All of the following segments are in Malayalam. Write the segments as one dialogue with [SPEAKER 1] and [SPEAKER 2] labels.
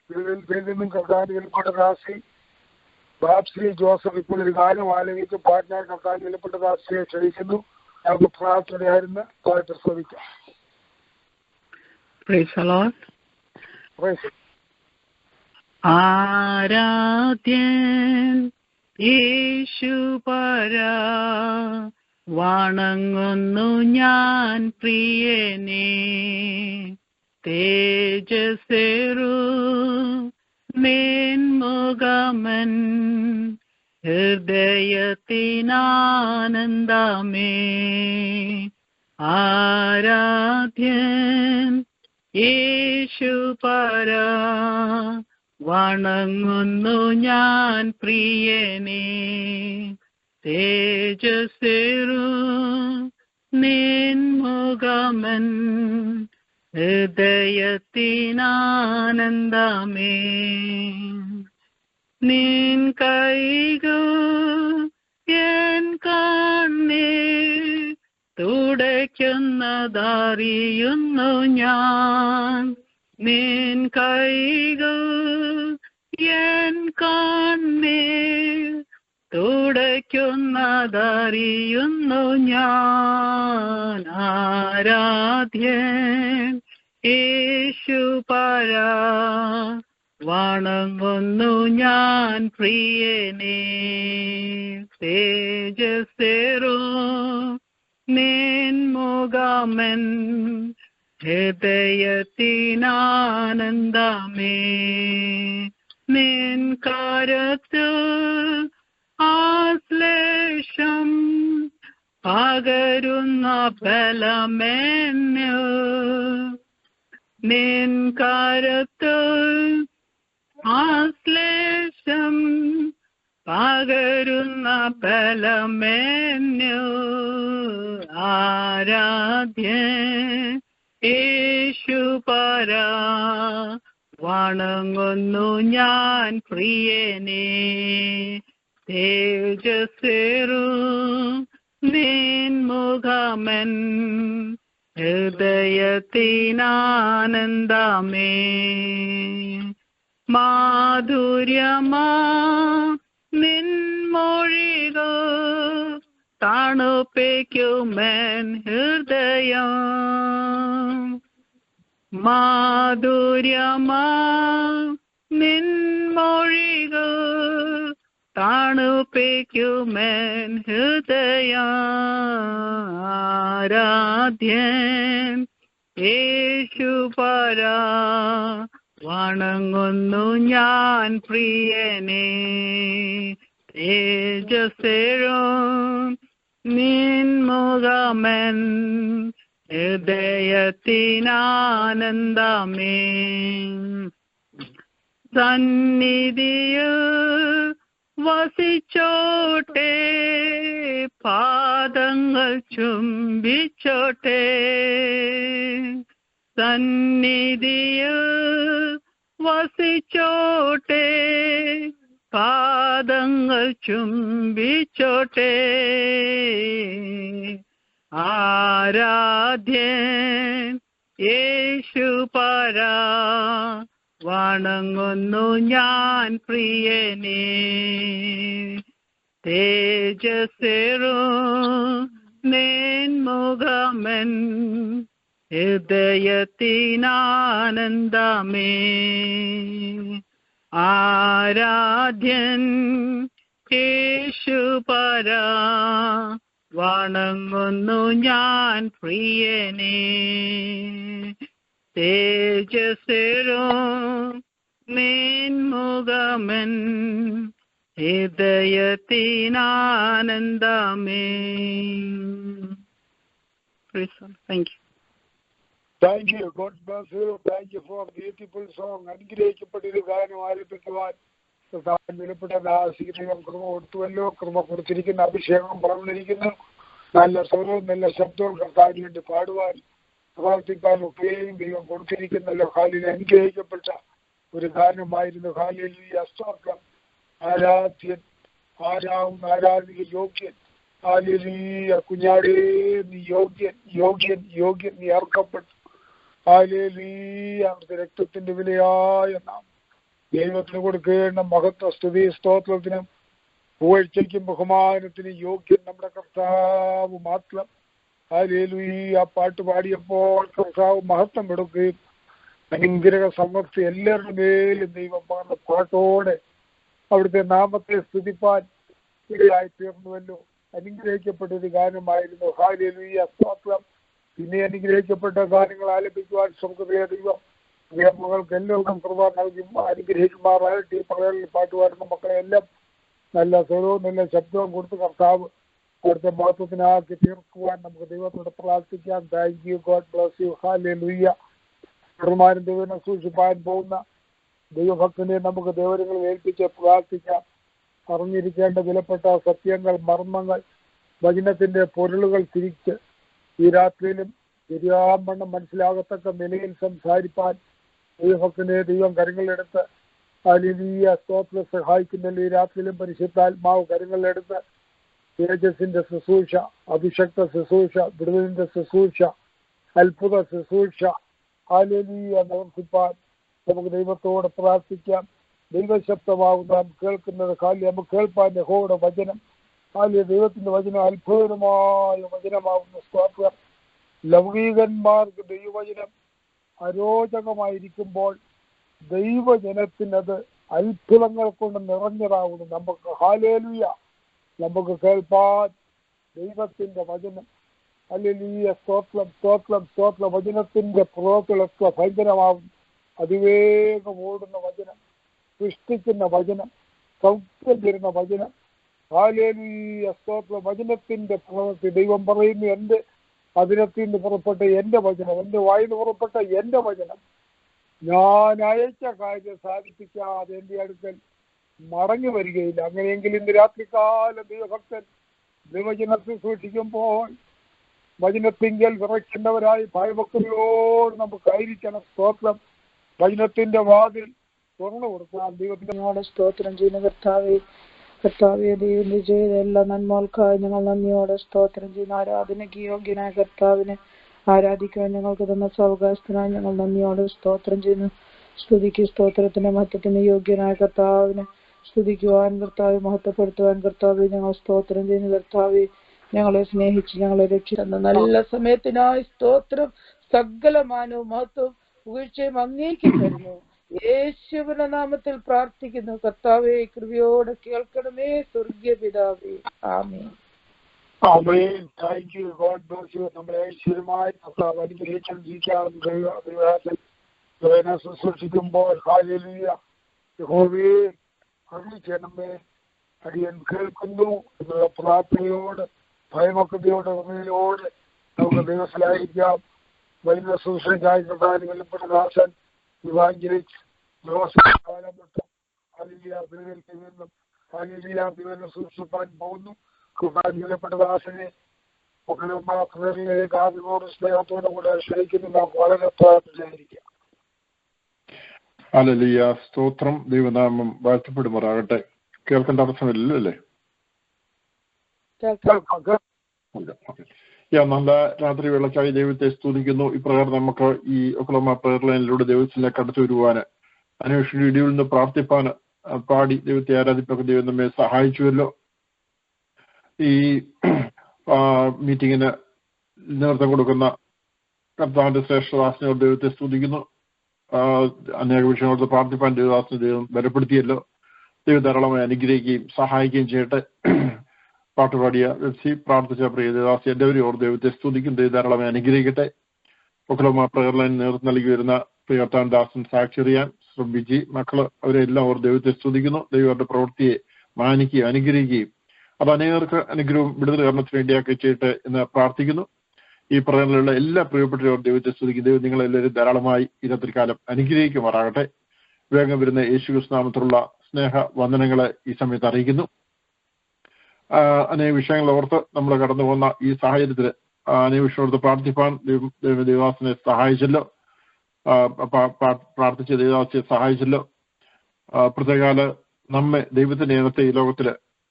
[SPEAKER 1] നിന്നും കർത്താവിന് വിലപ്പെട്ട ദാസി ബാബ്ശ്രീ ജോസഫ് ഇപ്പോൾ ഒരു ഗാനം ആലപിച്ച് പാട്ന കർത്താവിന് വിലപ്പെട്ട ദാസിയെ ക്ഷണിക്കുന്നു. നമുക്ക് പ്രാർത്ഥനയായിരുന്നു ശ്രമിക്കാം.
[SPEAKER 2] ആരാധ്യൻ യേശുപരാ വണങ്ങുന്നു ഞാൻ പ്രിയനേ, തേജസ്സേറു മേന്മുഖമൻ ഹൃദയത്തിനാനന്ദമേ. ആരാധ്യൻ യേശുപരാ വണങ്ങുന്നു ഞാൻ പ്രിയനേ, തേജസ്സേറു നിൻമുഖമൻ ഹൃദയത്തിനാനന്ദമേ. നിൻ കൈകൾ എൻ കണ്ണീർ തുടയ്ക്കുന്നതറിയുന്നു ഞാൻ. നിൻ കൈകൾ എൻ കണ്ണീർ തുടയ്ക്കുന്നതറിയുന്നു ഞാൻ. ആരാധ്യൻ യേശുപരാ വണങ്ങുന്നു ഞാൻ പ്രിയനേ, തേജസ്സേറു നിൻമുഖമൻ ഹൃദയത്തിനാനന്ദമേ. നിൻ കരത്തിൽ ആശ്ലേഷം പകരുന്ന ബലമെന്നു. നിൻ കരത്തിൽ ആശ്ലേഷം പകരുന്ന ബലമെന്നു. ആരാധ്യൻ യേശുപരാ വണങ്ങുന്നു ഞാൻ പ്രിയനേ, തേജസ്സേറു നിൻമുഖമൻ ഹൃദയത്തിനാനന്ദമേ. മാധുര്യമാ നിൻമൊഴികൾ തണുപ്പിക്കുമെൻ ഹൃദയം. മാധുര്യമാ നിൻമൊഴികൾ തണുപ്പിക്കുമെൻ ഹൃദയം. ആരാധ്യൻ യേശുപരാ വണങ്ങുന്നു ഞാൻ പ്രിയനേ, തേജസ്സേറു നിൻമുഖമൻ ഹൃദയത്തിനാനന്ദമേ. സന്നിധിയിൽ വസിച്ചോട്ടെ, പാദങ്ങൾ ചുംബിച്ചോട്ടെ. സന്നിധിയിൽ വസിച്ചോട്ടെ, പാദങ്ങൾ ചുംബിച്ചോട്ടെ. ആരാധ്യൻ യേശുപരാ വണങ്ങുന്നു ഞാൻ പ്രിയനേ, തേജസ്സേറു നിൻമുഖമൻ ഹൃദയത്തിനാനന്ദമേ. ആരാധ്യൻ യേശുപരാ വണങ്ങുന്നു ഞാൻ പ്രിയനേ, തേജസ്സേറു നിൻമുഖമൻ ഹൃദയത്തിനാനന്ദമേ. Thank you.
[SPEAKER 1] Thank you. God bless you. Thank you for a beautiful song. അനുഗ്രഹിക്കപ്പെട്ടൊരു ഗാനം ആലപിക്കുവാൻ വിലപ്പെട്ട ദാസികം കൃപ കൊടുത്തുവല്ലോ. കൃപ കൊടുത്തിരിക്കുന്ന അഭിഷേകം പറഞ്ഞിരിക്കുന്നു. നല്ല സ്വരവും നല്ല ശബ്ദവും കർത്താവിന് വേണ്ടി പാടുവാൻ പ്രവർത്തിക്കാൻ ഒക്കെയും ദൈവം കൊടുത്തിരിക്കുന്നല്ലോ. ഹാലിൽ അനുഗ്രഹിക്കപ്പെട്ട ഒരു ഗാനമായിരുന്നു. ഹാലിൽ സ്തോത്രം. ആരാധ്യൻ, ആരാധിക യോഗ്യൻ. ഹാലേലൂയ. കുഞ്ഞാടേ നീ യോഗ്യൻ, യോഗ്യൻ, യോഗ്യൻ. നീ അർക്കപ്പെട്ടു. ഹാലേലൂയ. അവിടുത്തെ രക്തത്തിന്റെ വിലയായ നാം ദൈവത്തിന് കൊടുക്കേണ്ട മഹത്വ സ്തുതി സ്തോത്രത്തിനും പുകഴ്ചയ്ക്കും ബഹുമാനത്തിനും യോഗ്യൻ നമ്മുടെ കർത്താവ് മാത്രം. ഹല്ലേലൂയ. പാട്ട് പാടിയപ്പോൾ കർത്താവ് മഹത്വം എടുക്കുകയും അനുഗ്രഹ സമൃദ്ധി എല്ലാവരുടെ മേലും ദൈവം പറഞ്ഞ പാട്ടോടെ അവിടുത്തെ നാമത്തെ സ്തുതിപ്പാൻ ഇടയായി തീർന്നുവല്ലോ. അനുഗ്രഹിക്കപ്പെട്ടൊരു ഗാനമായിരുന്നു. ഹല്ലേലൂയ സ്തോത്രം. പിന്നെ അനുഗ്രഹിക്കപ്പെട്ട ഗാനങ്ങൾ ആലപിക്കുവാൻ സ്വർഗ്ഗത്തിലെ ദൈവം മകൾക്ക് എല്ലാവർക്കും കൃപ നൽകി അനുഗ്രഹിക്കുമാറായിട്ട്. ഈ പകലിൽ പാട്ട് പാടുന്ന മക്കളെ എല്ലാം നല്ല സ്വരവും നല്ല ശബ്ദവും കൊടുത്ത് കർത്താവ് അവിടുത്തെ മഹത്വത്തിനാക്കി തീർക്കുവാൻ നമുക്ക് ദൈവത്തോട് പ്രാർത്ഥിക്കാം. Thank you. God bless U. Hallelujah. ബഹുമാനം ദൈവനെ സൂക്ഷിപ്പാൻ പോകുന്ന ദൈവഭക്തനെ നമുക്ക് ദൈവങ്ങളിൽ ഏൽപ്പിച്ച് പ്രാർത്ഥിക്കാം. അറിഞ്ഞിരിക്കേണ്ട വിലപ്പെട്ട സത്യങ്ങൾ, മർമ്മങ്ങൾ, വചനത്തിന്റെ പൊരുളുകൾ തിരിച്ച് ഈ രാത്രിയിലും ശരിയാവണ്ണം മനസ്സിലാകത്തക്ക നിലയിൽ സംസാരിപ്പാൻ ദൈവഭക്തനെ ദൈവം കരങ്ങളിലെടുത്ത് ഹല്ലേലൂയ സ്തോത്ര സഹായിക്കുന്നില്ല. ഈ രാത്രിയിലും പരിശുദ്ധാത്മാവ് കരങ്ങളിലെടുത്ത് തേജസ്സിന്റെ ശുശ്രൂഷ, അഭിഷക്ത ശുശ്രൂഷ, വിടുതലിന്റെ ശുശ്രൂഷ, അത്ഭുത ശുശ്രൂഷ ഹല്ലേലൂയ നടത്തിപ്പാൻ നമുക്ക് ദൈവത്തോട് പ്രാർത്ഥിക്കാം. ദൈവശബ്ദമാവും നാം കേൾക്കുന്നത്. കാലി നമുക്ക് കേൾപ്പാൻ യഹോവയുടെ വചനം, കാലി ദൈവത്തിന്റെ വചനം അത്ഭുതമായ വചനമാവുന്ന സ്തോത്രം. ലൗകികന്മാർക്ക് ദൈവവചനം അരോചകമായിരിക്കുമ്പോൾ ദൈവജനത്തിനത് അത്ഭുതങ്ങൾ കൊണ്ട് നിറഞ്ഞതാവുന്നു. നമുക്ക് ഹല്ലേലൂയ നമുക്ക് കേൾപ്പാൻ ദൈവത്തിന്റെ വചനം ഹല്ലേലൂയ സ്തോത്രം സ്തോത്രം സ്തോത്രം. വചനത്തിന്റെ പ്രവൃത്തികളൊക്കെ ഭയങ്കരമാവും. അതിവേഗം ഓടുന്ന വചനം, സൃഷ്ടിക്കുന്ന വചനം, സൗഖ്യം തരുന്ന വചനം ഹല്ലേലൂയ സ്തോത്രം. വചനത്തിന്റെ പ്രവൃത്തി ദൈവം പറയുന്നു, എന്റെ അതിനത്തിൽ നിന്ന് പുറപ്പെട്ട എന്റെ വചനം, എന്റെ വായിൽ നിന്ന് പുറപ്പെട്ട എന്റെ വചനം ഞാൻ അയച്ച കാര്യം സാധിപ്പിക്കാതെ എന്റെ അടുക്കൽ മടങ്ങി വരികയില്ല. അങ്ങനെയെങ്കിൽ ഇന്ന് രാത്രികാലം ദൈവഭക്തൻ ദൈവവചനത്തിൽ സൂക്ഷിക്കുമ്പോൾ വചനത്തിങ്കൽ വിറയ്ക്കുന്നവരായി ഭയഭക്തിയോട് നമുക്കായിരിക്കണം. സ്തോത്രം. വചനത്തിന്റെ വാതിൽ തുറന്നു കൊടുക്കാം. ദൈവത്തിന്റെ
[SPEAKER 3] സ്തോത്രം ചെയ്യുന്ന കർത്താവെ ദൈവം ചെയ്ത എല്ലാ നന്മകൾക്കായി ഞങ്ങൾ നന്ദിയോടെ സ്തോത്രം ചെയ്യുന്ന ആരാധനയ്ക്ക് യോഗ്യനായ കർത്താവിനെ ആരാധിക്കാൻ ഞങ്ങൾക്ക് തന്ന സൗകാശത്തിനായി ഞങ്ങൾ നന്ദിയോടെ സ്തോത്രം ചെയ്യുന്നു. സ്തുതിക്ക് സ്തോത്രത്തിന്റെ മഹത്വത്തിന് യോഗ്യനായ കർത്താവിനെ സ്തുതിക്കുവാൻ കർത്താവ് മഹത്വപ്പെടുത്തുവാൻ കർത്താവ് ഞങ്ങൾ സ്തോത്രം ചെയ്യുന്നു. കർത്താവ് ഞങ്ങളെ സ്നേഹിച്ച് ഞങ്ങളെ രക്ഷിക്കുന്ന നല്ല സമയത്തിനായി സ്തോത്രം. സകല മാനവും മഹത്വവും വീഴ്ചയും അങ്ങേക്ക് തരുന്നു. യേശുവിന്റെ നാമത്തിൽ പ്രാർത്ഥിക്കുന്നു. കർത്താവേ കൃപയോടെ കേൾക്കണമേ സ്വർഗീയ പിതാവേ. ആമേൻ.
[SPEAKER 1] ആമേൻ. Thank you. God bless you. നമ്മളെ ഐശ്വര്യമായി കർത്താവ് അനുഗ്രഹിക്കാൻ ശുശ്രൂഷിക്കുമ്പോൾ ഹല്ലേലൂയ യഹോവേ അറിയിക്കണമേ, അടിയൻ കേൾക്കുന്നു എന്നുള്ള പ്രാർത്ഥനയോട് ഭയമൊക്കതയോട് ഉറമയോട് നമുക്ക് ദിവസമായിരിക്കാം. വൈദ്യ ശുശ്രൂഷയ്ക്കായി പ്രധാനം വെല്ലപ്പെട്ട ദാസൻ ഇവാഞ്ചലിസ്റ്റ് സൂക്ഷിപ്പാൻ പോകുന്നു. വിലപ്പെട്ട ദാസനെ ആദ്യമോട് സ്നേഹത്തോടെ കൂടെ ക്ഷണിക്കുന്നു. നാം വളരെ പ്രാർത്ഥിച്ചായിരിക്കാം.
[SPEAKER 4] ഹല്ലേലൂയ സ്തോത്രം. ദൈവനാമം വാഴ്ത്തപ്പെടുമാറാകട്ടെ. കേൾക്കേണ്ട തടസ്സമില്ലല്ലോ അല്ലേ? നല്ല രാത്രി വേളക്കായി ദൈവത്തെ സ്തുതിക്കുന്നു. ഇപ്രകാരം നമുക്ക് ഈ ഒക്ലഹോമ പ്രയർ ലൈനിലൂടെ ദൈവത്തിലേക്ക് കടച്ചു വരുവാൻ അന്വേഷണ ഇടിയിൽ നിന്ന് പ്രാർത്ഥിപ്പാൻ പാടി ദൈവത്തെ ആരാധിപ്പൊക്കെ ദൈവം നമ്മെ സഹായിച്ചുവല്ലോ. ഈ മീറ്റിങ്ങിന് നേതൃത്വം കൊടുക്കുന്ന കർത്താവിന്റെ ശ്രേഷ്ഠദാസനോട് ദൈവത്തെ സ്തുതിക്കുന്നു. അനേക വിഷയങ്ങളോട് പ്രാർത്ഥിപ്പാൻ ദൈവദാസനെ ദൈവം ബലപ്പെടുത്തിയല്ലോ. ദൈവം ധാരാളമായി അനുഗ്രഹിക്കുകയും സഹായിക്കുകയും ചെയ്യട്ടെ. പാട്ടുപാടിയ വെബ്സി പ്രാർത്ഥിച്ച പ്രിയ ദേവദാസി എല്ലാവരും ഓർ ദൈവത്തെ സ്തുതിക്കും. ദൈവം ധാരാളമായി അനുഗ്രഹിക്കട്ടെ. ഒക്ലഹോമ പ്രയർ ലൈൻ നേതൃത്വം നൽകി വരുന്ന പ്രിയർത്താൻ ദാസൻ സാക്ഷിറിയാൻ ശ്രദ്ധിച്ച് മക്കള് അവരെല്ലാം ഓർ ദൈവത്തെ സ്തുതിക്കുന്നു. ദൈവങ്ങളുടെ പ്രവൃത്തിയെ മാനിക്കുകയും അനുഗ്രഹിക്കുകയും അത് അനേകർക്ക് അനുഗ്രഹവും വിടുതൽ കരണത്തിന് വേണ്ടിയാക്കി ചെയ്യട്ടെ എന്ന് പ്രാർത്ഥിക്കുന്നു. ഈ പ്രയറിലുള്ള എല്ലാ പ്രിയപ്പെട്ടവർ ദൈവത്തെ സ്തുതിക്കും. ദൈവം നിങ്ങളെല്ലാവരും ധാരാളമായി ഇന്നത്തെ കാലം അനുഗ്രഹിക്കുമാറാകട്ടെ. വേഗം വരുന്ന യേശുക്രിസ്തു നാമത്തിലുള്ള സ്നേഹ വന്ദനങ്ങളെ ഈ സമയത്ത് അറിയിക്കുന്നു. അനേക വിഷയങ്ങൾ ഓർത്ത് നമ്മൾ കടന്നു പോകുന്ന ഈ സാഹചര്യത്തിൽ അനേക വിഷയങ്ങളോർത്ത് പ്രാർത്ഥിപ്പാൻ ദൈവദാസനെ സഹായിച്ചല്ലോ. പ്രാർത്ഥിച്ച ദൈവദാസിയെ സഹായിച്ചല്ലോ. പ്രത്യേകാല നമ്മെ ദൈവത്തിന്റെ ഇനത്തെ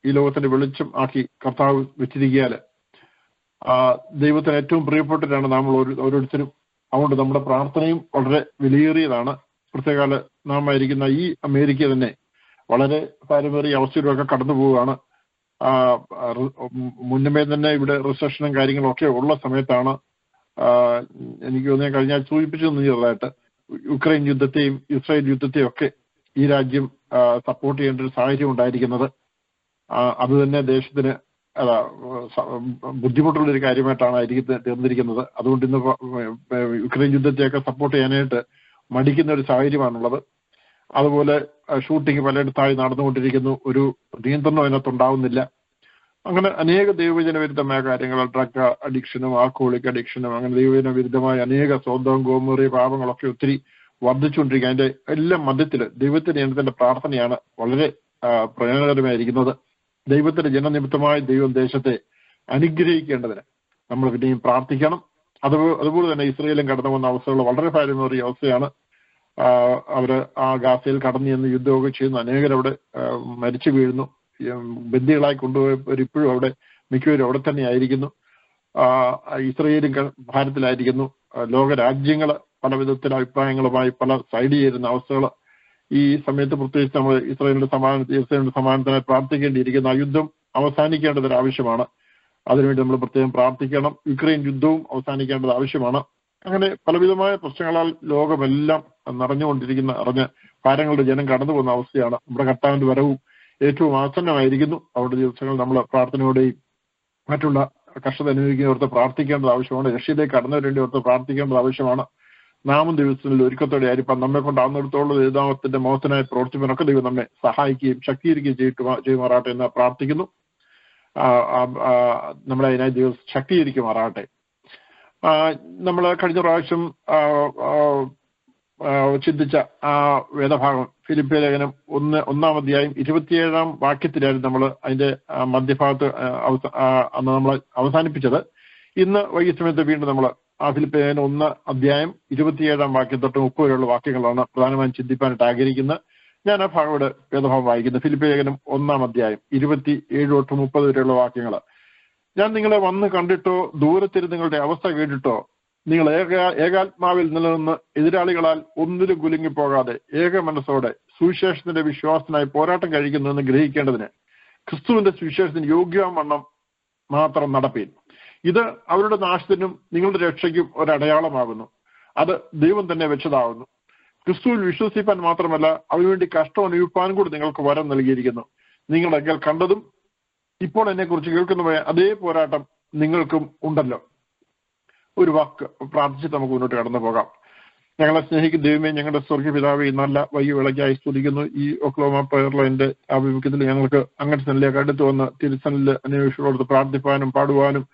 [SPEAKER 4] ഈ ലോകത്തിന്റെ വെളിച്ചം ആക്കി കർത്താവ് വെച്ചിരിക്കാൻ ദൈവത്തിന് ഏറ്റവും പ്രിയപ്പെട്ടവരാണ് നമ്മൾ ഓരോരുത്തരും. അതുകൊണ്ട് നമ്മുടെ പ്രാർത്ഥനയും വളരെ വിലയേറിയതാണ്. പ്രത്യേകാല നാം ആയിരിക്കുന്ന ഈ അമേരിക്ക തന്നെ വളരെ പാരമ്പര്യ അവസ്ഥയിലൊക്കെ കടന്നു പോവുകയാണ്. മുന്നമേ തന്നെ ഇവിടെ റിസഷനും കാര്യങ്ങളും ഒക്കെ ഉള്ള സമയത്താണ് എനിക്ക് തോന്നിയ കഴിഞ്ഞ സൂചിപ്പിച്ചു ചെറുതായിട്ട് യുക്രൈൻ യുദ്ധത്തെയും ഇസ്രായേൽ യുദ്ധത്തെയും ഒക്കെ ഈ രാജ്യം സപ്പോർട്ട് ചെയ്യേണ്ട ഒരു സാഹചര്യം ഉണ്ടായിരിക്കുന്നത്. അത് തന്നെ ദേശത്തിന് ബുദ്ധിമുട്ടുള്ളൊരു കാര്യമായിട്ടാണ് തീർന്നിരിക്കുന്നത്. അതുകൊണ്ട് ഇന്ന് യുക്രൈൻ യുദ്ധത്തെയൊക്കെ സപ്പോർട്ട് ചെയ്യാനായിട്ട് മടിക്കുന്ന ഒരു സാഹചര്യമാണുള്ളത്. അതുപോലെ ഷൂട്ടിംഗ് പലയിടത്തായി നടന്നുകൊണ്ടിരിക്കുന്നു. ഒരു നിയന്ത്രണം അതിനകത്തുണ്ടാവുന്നില്ല. അങ്ങനെ അനേക ദൈവജന വിരുദ്ധമായ കാര്യങ്ങൾ, ഡ്രഗ് അഡിക്ഷനും ആൽക്കഹോളിക് അഡിക്ഷനും അങ്ങനെ ദൈവജന വിരുദ്ധമായ അനേക സ്വന്തം ഗോമേറിയ പാപങ്ങളൊക്കെ ഒത്തിരി വർദ്ധിച്ചുകൊണ്ടിരിക്കുക. അതിന്റെ എല്ലാം മധ്യത്തിൽ ദൈവത്തിന്റെ ജനത്തിന്റെ പ്രാർത്ഥനയാണ് വളരെ പ്രയോജനകരമായിരിക്കുന്നത്. ദൈവത്തിന്റെ ജനനിമിത്തമായി ദൈവം ദേശത്തെ അനുഗ്രഹിക്കേണ്ടതിന് നമ്മൾ പിന്നെയും പ്രാർത്ഥിക്കണം. അതുപോലെ തന്നെ ഇസ്രയേലും കടന്നു വന്ന അവസ്ഥകൾ വളരെ ഭാരമേറിയ അവസ്ഥയാണ്. അവര് ആ ഗാസയിൽ കടന്നു ചെന്ന് യുദ്ധമൊക്കെ ചെയ്യുന്നു. അനേകരവിടെ മരിച്ചു വീഴുന്നു. ബന്ദികളായി കൊണ്ടുപോയവർ ഇപ്പോഴും അവിടെ മിക്കവരും അവിടെ തന്നെ ആയിരിക്കുന്നു. ഇസ്രയേലും ഭാരതത്തിലായിരിക്കുന്നു. ലോകരാജ്യങ്ങൾ പല വിധത്തിലെ അഭിപ്രായങ്ങളുമായി പല സൈഡ് ചേരുന്ന അവസ്ഥകൾ ഈ സമയത്ത് പ്രത്യേകിച്ച് നമ്മൾ ഇസ്രയേലിന്റെ സമാധാനത്തിനായി പ്രാർത്ഥിക്കേണ്ടിയിരിക്കുന്ന ആ യുദ്ധം അവസാനിക്കേണ്ടതൊരു ആവശ്യമാണ്. അതിനുവേണ്ടി നമ്മൾ പ്രത്യേകം പ്രാർത്ഥിക്കണം. യുക്രൈൻ യുദ്ധവും അവസാനിക്കേണ്ടത് ആവശ്യമാണ്. അങ്ങനെ പലവിധമായ പ്രശ്നങ്ങളാൽ ലോകമെല്ലാം അറിഞ്ഞ് ഭാരങ്ങളുടെ ജനം കടന്നു പോകുന്ന അവസ്ഥയാണ്. നമ്മുടെ കർത്താവിന്റെ വരവും ഏറ്റവും ആസന്നമായിരിക്കുന്നു. അവരുടെ ദിവസങ്ങൾ നമ്മൾ പ്രാർത്ഥനയോടെയും മറ്റുള്ള കഷ്ടത അനുഭവിക്കുന്നവർക്ക് പ്രാർത്ഥിക്കേണ്ടത് ആവശ്യമാണ്. രക്ഷയിലേക്ക് കടന്നവർ വേണ്ടി ഓർത്ത് പ്രാർത്ഥിക്കേണ്ടത് ആവശ്യമാണ്. നാമും ദിവസങ്ങളിൽ ഒരുക്കത്തോടെ ആയിരിക്കാം നമ്മെ കൊണ്ടാകുന്നിടത്തോളം ദൈവത്തിന്റെ മോഹത്തിനായി പ്രവർത്തിക്കാനൊക്കെ ദൈവം നമ്മെ സഹായിക്കുകയും ശക്തീകരിക്കുകയും ചെയ്യുമാറാട്ടെ എന്ന് പ്രാർത്ഥിക്കുന്നു. നമ്മളെ അതിനായി ദൈവം ശക്തീകരിക്കുമാറാട്ടെ. നമ്മൾ കഴിഞ്ഞ പ്രാവശ്യം ചിന്തിച്ച ആ വേദഭാഗം ഫിലിപ്പിയ ലേഖനം 1-ാം അധ്യായം 27-ാം വാക്യത്തിലായിരുന്നു നമ്മൾ അതിന്റെ മധ്യഭാഗത്ത് അന്ന് നമ്മൾ അവസാനിപ്പിച്ചത്. ഇന്ന് വൈകിയ സമയത്ത് വീണ്ടും നമ്മൾ ആ ഫിലിപ്പിയ ലേഖനം 1-ാം അധ്യായം 27-ാം വാക്യം തൊട്ട് 30 വരെയുള്ള വാക്യങ്ങളാണ് പ്രധാനമായും ചിന്തിപ്പാനായിട്ട് ആഗ്രഹിക്കുന്നത്. ഞാൻ ആ ഭാഗം വേദഭാഗം വായിക്കുന്നത്. ഫിലിപ്പിയ ലേഖനം 1-ാം അധ്യായം 27 തൊട്ട് 30 വരെയുള്ള വാക്യങ്ങൾ. ഞാൻ നിങ്ങളെ വന്ന് കണ്ടിട്ടോ ദൂരത്തിരുന്ന് നിങ്ങളുടെ അവസ്ഥ കേട്ടിട്ടോ നിങ്ങൾ ഏകാത്മാവിൽ നിലനിന്ന് എതിരാളികളാൽ ഒന്നിലും കുലുങ്ങിപ്പോകാതെ ഏക മനസ്സോടെ സുവിശേഷത്തിന്റെ വിശ്വാസത്തിനായി പോരാട്ടം കഴിക്കുന്നു എന്ന് ഗ്രഹിക്കേണ്ടതിന് ക്രിസ്തുവിന്റെ സുവിശേഷത്തിന് യോഗ്യവണ്ണം മാത്രം നടപ്പീൻ. ഇത് അവരുടെ നാശത്തിനും നിങ്ങളുടെ രക്ഷയ്ക്കും ഒരടയാളമാകുന്നു. അത് ദൈവം തന്നെ വെച്ചതാകുന്നു. ക്രിസ്തുവിൽ വിശ്വസിപ്പാൻ മാത്രമല്ല അതിനുവേണ്ടി കഷ്ടം അനുഭവിപ്പാനും കൂടി നിങ്ങൾക്ക് വരം നൽകിയിരിക്കുന്നു. നിങ്ങളെങ്കിൽ കണ്ടതും ഇപ്പോൾ എന്നെ കുറിച്ച് കേൾക്കുന്നവയെ അതേ പോരാട്ടം നിങ്ങൾക്കും ഉണ്ടല്ലോ. ഒരു വാക്ക് പ്രാർത്ഥിച്ചിട്ട് നമുക്ക് മുന്നോട്ട് കടന്നു പോകാം. ഞങ്ങളെ സ്നേഹിക്കുന്ന ദൈവമേ, ഞങ്ങളുടെ സ്വർഗീയ പിതാവേ, നല്ല വൈകി വിളക്കായി സ്തുതിക്കുന്നു. ഈ ഒക്ലോമ പ്രയർലൈൻ്റെ ആഭിമുഖ്യത്തിൽ ഞങ്ങൾക്ക് അങ്ങനത്തെ സന്നിലേക്ക് അടുത്ത് വന്ന് തിരുസനിൽ അന്വേഷികളോട് പ്രാർത്ഥിപ്പാനും പാടുവാനും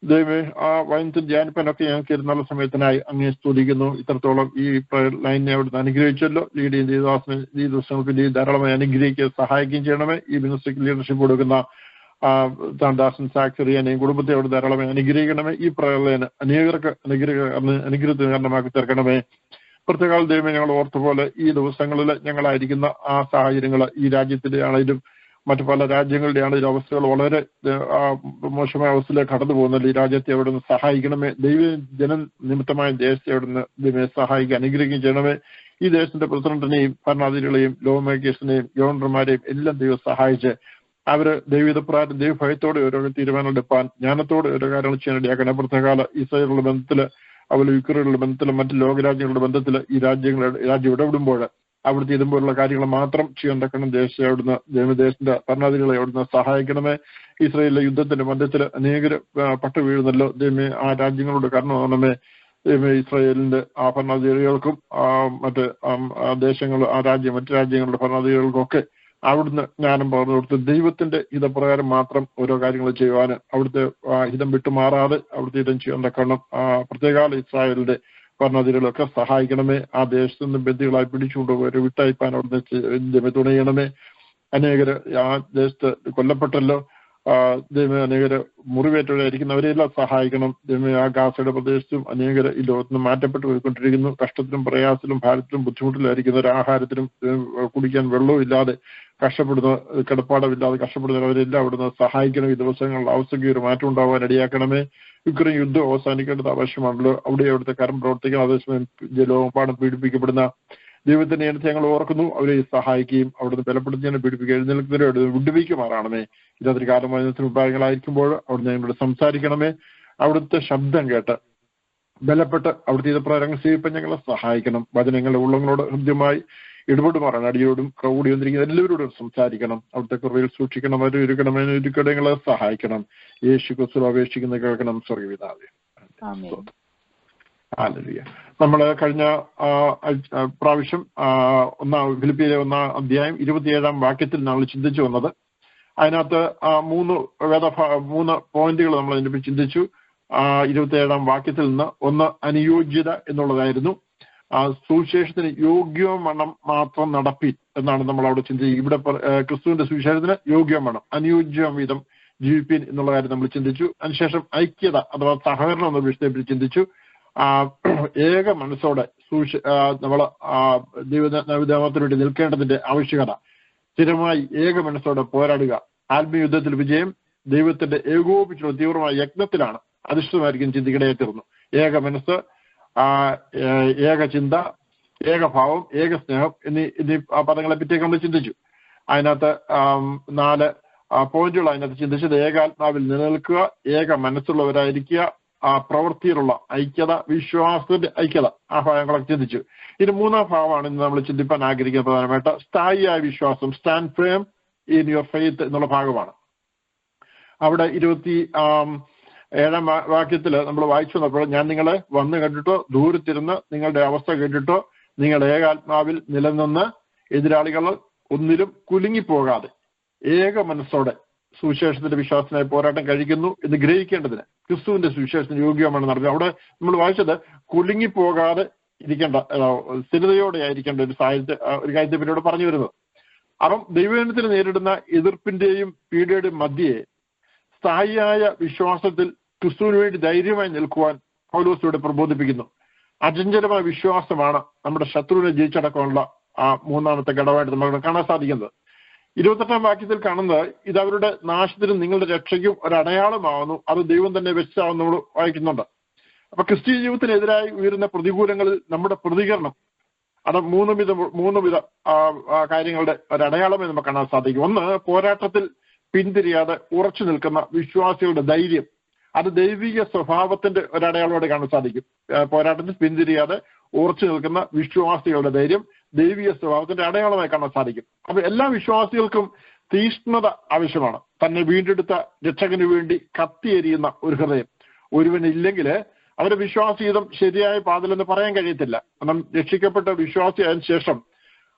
[SPEAKER 4] ദൈവമേ ആ വൈദ്യം ധ്യാനിപ്പാനൊക്കെ ഞങ്ങൾക്ക് ഇരുന്നുള്ള സമയത്തിനായി അങ്ങേ സ്തുതിക്കുന്നു. ഇത്രത്തോളം ഈ പ്രയർ ലൈനിനെ അവിടുന്ന് അനുഗ്രഹിച്ചല്ലോ. ലീഡിയും ദൈവദാസനെ ഈ ദിവസങ്ങൾക്ക് ധാരാളമായി അനുഗ്രഹിക്കുക സഹായിക്കുകയും ചെയ്യണമേ. ഈ മിനിസ്ട്രിക്ക് ലീഡർഷിപ്പ് കൊടുക്കുന്ന ദാസൻ സാക്സറിയാനെയും കുടുംബത്തെ അവിടെ ധാരാളമായി അനുഗ്രഹിക്കണമേ. ഈ പ്രയർലൈന് അനേകർക്ക് അനുഗ്രഹത്തിന് കാരണമാക്കി തീർക്കണമേ. പ്രത്യേക ദൈവമേ, ഞങ്ങൾ ഓർത്തുപോലെ ഈ ദിവസങ്ങളിൽ ഞങ്ങളായിരിക്കുന്ന ആ സാഹചര്യങ്ങൾ ഈ രാജ്യത്തിന്റെ ആണെങ്കിലും മറ്റു പല രാജ്യങ്ങളുടെ ആണെങ്കിലും അവസ്ഥകൾ വളരെ മോശമായ അവസ്ഥയിലേക്ക് കടന്നു പോകുന്നല്ലോ. ഈ രാജ്യത്തെ അവിടെ നിന്ന് സഹായിക്കണമേ. ജന നിമിത്തമായ ദേശത്തെ അവിടെ നിന്ന് ദൈവമേ സഹായിക്കുക അനുഗ്രഹിക്കുകയും ചെയ്യണമേ. ഈ ദേശത്തിന്റെ പ്രസിഡന്റിനെയും ഭരണാധികാരികളെയും ലോ മേക്കേഴ്സിനെയും ഗവർണർമാരെയും എല്ലാം ദൈവം സഹായിച്ച് അവര് ദൈവപ്രകാരം ദൈവഭയത്തോടെ ഓരോ തീരുമാനങ്ങൾ എടുപ്പാൻ ജ്ഞാനത്തോടെ ഓരോ കാര്യങ്ങൾ ചെയ്യാനിടയാക്കണം. പ്രത്യേകാല ഇസ്രായേലുള്ള ബന്ധത്തില് അതുപോലെ യുക്രൈനുള്ള ബന്ധത്തിലും മറ്റ് ലോകരാജ്യങ്ങളുടെ ബന്ധത്തിൽ ഈ രാജ്യം ഇടപെടുമ്പോൾ അവിടുത്തെ ഇതുപോലുള്ള കാര്യങ്ങൾ മാത്രം ചെയ്യാൻ തക്കണം. ദേശത്തെ അവിടുന്ന് ദൈവദേശത്തിന്റെ ഭരണാധികാരികളെ അവിടുന്ന് സഹായിക്കണമേ. ഇസ്രായേലിലെ യുദ്ധത്തിന്റെ മധ്യത്തിൽ അനേകര് പട്ടു വീഴുന്നല്ലോ. ദൈവമേ ആ രാജ്യങ്ങളോട് കാരണമാണമേ. ദൈവമേ ഇസ്രായേലിന്റെ ആ ഭരണാധികാരികൾക്കും മറ്റ് ദേശങ്ങൾ മറ്റു രാജ്യങ്ങളുടെ ഭരണാധികാരികൾക്കും ഒക്കെ അവിടുന്ന് ജ്ഞാനം പകർന്നു കൊടുത്ത് ദൈവത്തിന്റെ ഹിതപ്രകാരം മാത്രം ഓരോ കാര്യങ്ങൾ ചെയ്യുവാൻ അവിടുത്തെ ഹിതം വിട്ടുമാറാതെ അവിടുത്തെ ഹിതം ചെയ്യാൻ തക്കണം. പ്രത്യേകാല ഇസ്രായേലിന്റെ ഭരണാധികാരികളൊക്കെ സഹായിക്കണമേ. ആ ദേശത്തു നിന്ന് ബന്ദികളായി പിടിച്ചുകൊണ്ടുപോയി വിട്ടയപ്പാൻ അവിടുന്ന് തുണയണമേ. അനേകര് ആ ദേശത്ത് കൊല്ലപ്പെട്ടല്ലോ. ദൈവമേ അനേകര് മുറിവേറ്റവരായിരിക്കുന്നവരെല്ലാം സഹായിക്കണം. ദൈവമേ ആ ഗാസയുടെ പ്രദേശത്തും അനേകര് ഈ ലോകത്ത് നിന്ന് മാറ്റപ്പെട്ടു പോയിക്കൊണ്ടിരിക്കുന്നു. കഷ്ടത്തിലും പ്രയാസത്തിലും ഭാരത്തിലും ബുദ്ധിമുട്ടിലായിരിക്കുന്നവർ ആഹാരത്തിനും കുടിക്കാൻ വെള്ളവും ഇല്ലാതെ കഷ്ടപ്പെടുന്ന കിടപ്പാടമില്ലാതെ കഷ്ടപ്പെടുന്നവരെല്ലാം അവിടുന്ന് സഹായിക്കണം. ഈ ദിവസങ്ങളിൽ അവസ്ഥയ്ക്ക് ഒരു മാറ്റം ഉണ്ടാവാൻ ഇടയാക്കണമേ. യുക്രൈൻ യുദ്ധം അവസാനിക്കേണ്ടത് ആവശ്യമാണല്ലോ. അവിടെ അവിടുത്തെ കരം പ്രവർത്തിക്കണം. അതേസമയം ലോകമെമ്പാടും പീഡിപ്പിക്കപ്പെടുന്ന ദൈവത്തിന്റെ ഇനത്തെ ഞങ്ങൾ ഓർക്കുന്നു. അവരെ സഹായിക്കുകയും അവിടുന്ന് ബലപ്പെടുത്തി പീഡിപ്പിക്കുക എഴുന്നേൽക്കുന്നവരെ വിട്ടുവീക്കുമാറാണമേ. ഇതൊരു കാലമായതിനു ഉപായങ്ങളായിരിക്കുമ്പോൾ അവിടുന്ന് ഞങ്ങളോട് സംസാരിക്കണമേ. അവിടുത്തെ ശബ്ദം കേട്ട് ബലപ്പെട്ട് അവിടുത്തെ ഇതപ്രകാരം സ്വീകരിപ്പാൻ ഞങ്ങളെ സഹായിക്കണം. വചനങ്ങളുടെ ഉള്ളങ്ങളോട് ഹൃദ്യമായി ഇടപെടുമാറാണ്. അടിയോടും കൂടി വന്നിരിക്കുന്ന എല്ലാവരോടും സംസാരിക്കണം. അവിടുത്തെ കുറവിൽ സൂക്ഷിക്കണം. അവരും ഇരിക്കണമേ. ഞങ്ങളെ സഹായിക്കണം. യേശു ക്രിസ്തു അപേക്ഷിക്കുന്ന കേൾക്കണം സ്വർഗപിതാവേ. ഹല്ലേലൂയ. നമ്മള് കഴിഞ്ഞ പ്രാവശ്യം ഫിലിപ്പിയിലെ 1-ാം അധ്യായം 27-ാം വാക്യത്തിൽ നമ്മൾ ചിന്തിച്ചു വന്നത്. അതിനകത്ത് 3 പോയിന്റുകൾ നമ്മൾ അതിനെ ചിന്തിച്ചു. 27-ാം വാക്യത്തിൽ നിന്ന് ഒന്ന് അനുയോജ്യത എന്നുള്ളതായിരുന്നു. സുവിശേഷത്തിന് യോഗ്യമണം മാത്രം നടപ്പിൻ എന്നാണ് നമ്മൾ അവിടെ ചിന്തിച്ചത്. ഇവിടെ ക്രിസ്തുവിന്റെ സുവിശേഷത്തിന് യോഗ്യമണം, അനുയോജ്യം വിധം ജീവിപ്പിൻ എന്നുള്ള കാര്യം നമ്മൾ ചിന്തിച്ചു. അതിനുശേഷം ഐക്യത അഥവാ സഹകരണം എന്ന വിഷയത്തെ ചിന്തിച്ചു. ഏക മനസ്സോടെ നമ്മൾ ദൈവനാമത്തിന് വേണ്ടി നിൽക്കേണ്ടതിന്റെ ആവശ്യകത, സ്ഥിരമായി ഏക മനസ്സോടെ പോരാടുക. ആത്മീയയുദ്ധത്തിൽ വിജയം ദൈവത്തിന്റെ ഏകോപിച്ചുള്ള തീവ്രമായ യജ്ഞത്തിലാണ് അധിഷ്ഠിതമായിരിക്കും ചിന്തിക്കടയെ തീർന്നു. ഏക മനസ്സ്, ഏക ചിന്ത, ഏകഭാവം, ഏക സ്നേഹം എന്നീ പദങ്ങളെ പറ്റിയൊക്കെ നമ്മൾ ചിന്തിച്ചു. അതിനകത്ത് 4 പോയിന്റുകൾ അതിനകത്ത് ചിന്തിച്ചത്: ഏകാത്മാവിൽ നിലനിൽക്കുക, ഏക മനസ്സുള്ളവരായിരിക്കുക, പ്രവൃത്തിയിലുള്ള ഐക്യത, വിശ്വാസത്തിന്റെ ഐക്യത. ആ ഭാഗങ്ങളൊക്കെ ചിന്തിച്ചു. ഇനി 3-ാം ഭാഗമാണ് ഇന്ന് നമ്മൾ ചിന്തിപ്പാൻ ആഗ്രഹിക്കുന്ന പ്രധാനമായിട്ട് സ്ഥായിയായ വിശ്വാസം, stand firm in your faith എന്നുള്ള ഭാഗമാണ്. അവിടെ 27-ാം വാക്യത്തിൽ നമ്മൾ വായിച്ചു വന്നപ്പോൾ, ഞാൻ നിങ്ങളെ വന്ന് കണ്ടിട്ടോ ദൂരത്തിരുന്ന് നിങ്ങളുടെ അവസ്ഥ കേട്ടിട്ടോ നിങ്ങൾ ഏകാത്മാവിൽ നിലനിന്ന് എതിരാളികൾ ഒന്നിലും കുലുങ്ങിപ്പോകാതെ ഏക മനസ്സോടെ സുവിശേഷത്തിന്റെ വിശ്വാസത്തിനായി പോരാട്ടം കഴിക്കുന്നു എന്ന് ഗ്രഹിക്കേണ്ടതിന് ക്രിസ്തുവിന്റെ സുവിശേഷത്തിന് യോഗ്യമാണ് നടത്തുന്നത്. അവിടെ നമ്മൾ വായിച്ചത് കുലുങ്ങിപ്പോകാതെ ഇരിക്കേണ്ട, സ്ഥിരതയോടെ ആയിരിക്കേണ്ട ഒരു കാര്യത്തെ പറ്റിയോട് പറഞ്ഞു വരുന്നത്. അപ്പം ദൈവജനത്തിന് നേരിടുന്ന എതിർപ്പിന്റെയും പീഡയുടെയും മധ്യേ സ്ഥായിയായ വിശ്വാസത്തിൽ ക്രിസ്തുവിന് വേണ്ടി ധൈര്യമായി നിൽക്കുവാൻ പൗലോസ് ഇവിടെ പ്രബോധിപ്പിക്കുന്നു. അചഞ്ചലമായ വിശ്വാസമാണ് നമ്മുടെ ശത്രുവിനെ ജയിച്ചടക്കാനുള്ള 3-ാമത്തെ ഘടകമായിട്ട് നമുക്ക് കാണാൻ സാധിക്കുന്നത്. 28-ാം വാക്യത്തിൽ കാണുന്നത്, ഇത് അവരുടെ നാശത്തിനും നിങ്ങളുടെ രക്ഷയ്ക്കും ഒരടയാളമാവുന്നു, അത് ദൈവം തന്നെ വെച്ചാവും നമ്മൾ വായിക്കുന്നുണ്ട്. അപ്പൊ ക്രിസ്തീയ ജീവിതത്തിനെതിരായി ഉയരുന്ന പ്രതികൂലങ്ങളിൽ നമ്മുടെ പ്രതികരണം അത് 3 വിധ കാര്യങ്ങളുടെ ഒരടയാളമേ നമുക്ക് കാണാൻ സാധിക്കും. ഒന്ന്, പോരാട്ടത്തിൽ പിന്തിരിയാതെ ഉറച്ചു നിൽക്കുന്ന വിശ്വാസികളുടെ ധൈര്യം. അത് ദൈവിക സ്വഭാവത്തിന്റെ ഒരടയാളമായിട്ട് കാണാൻ സാധിക്കും. പോരാട്ടത്തിൽ പിന്തിരിയാതെ ഉറച്ചു നിൽക്കുന്ന വിശ്വാസികളുടെ ധൈര്യം ദൈവിക സ്വഭാവത്തിന്റെ അടയാളമായി കാണാൻ സാധിക്കും. അപ്പൊ എല്ലാ വിശ്വാസികൾക്കും തീഷ്ണത ആവശ്യമാണ്. തന്നെ വീണ്ടെടുത്ത രക്ഷകന് വേണ്ടി കത്തിയെരിയുന്ന ഒരു ഹൃദയം ഒരുവനില്ലെങ്കിൽ അവരുടെ വിശ്വാസീയതം ശരിയായ പാതലെന്ന് പറയാൻ കഴിയത്തില്ല. കാരണം രക്ഷിക്കപ്പെട്ട വിശ്വാസിയായതിനു ശേഷം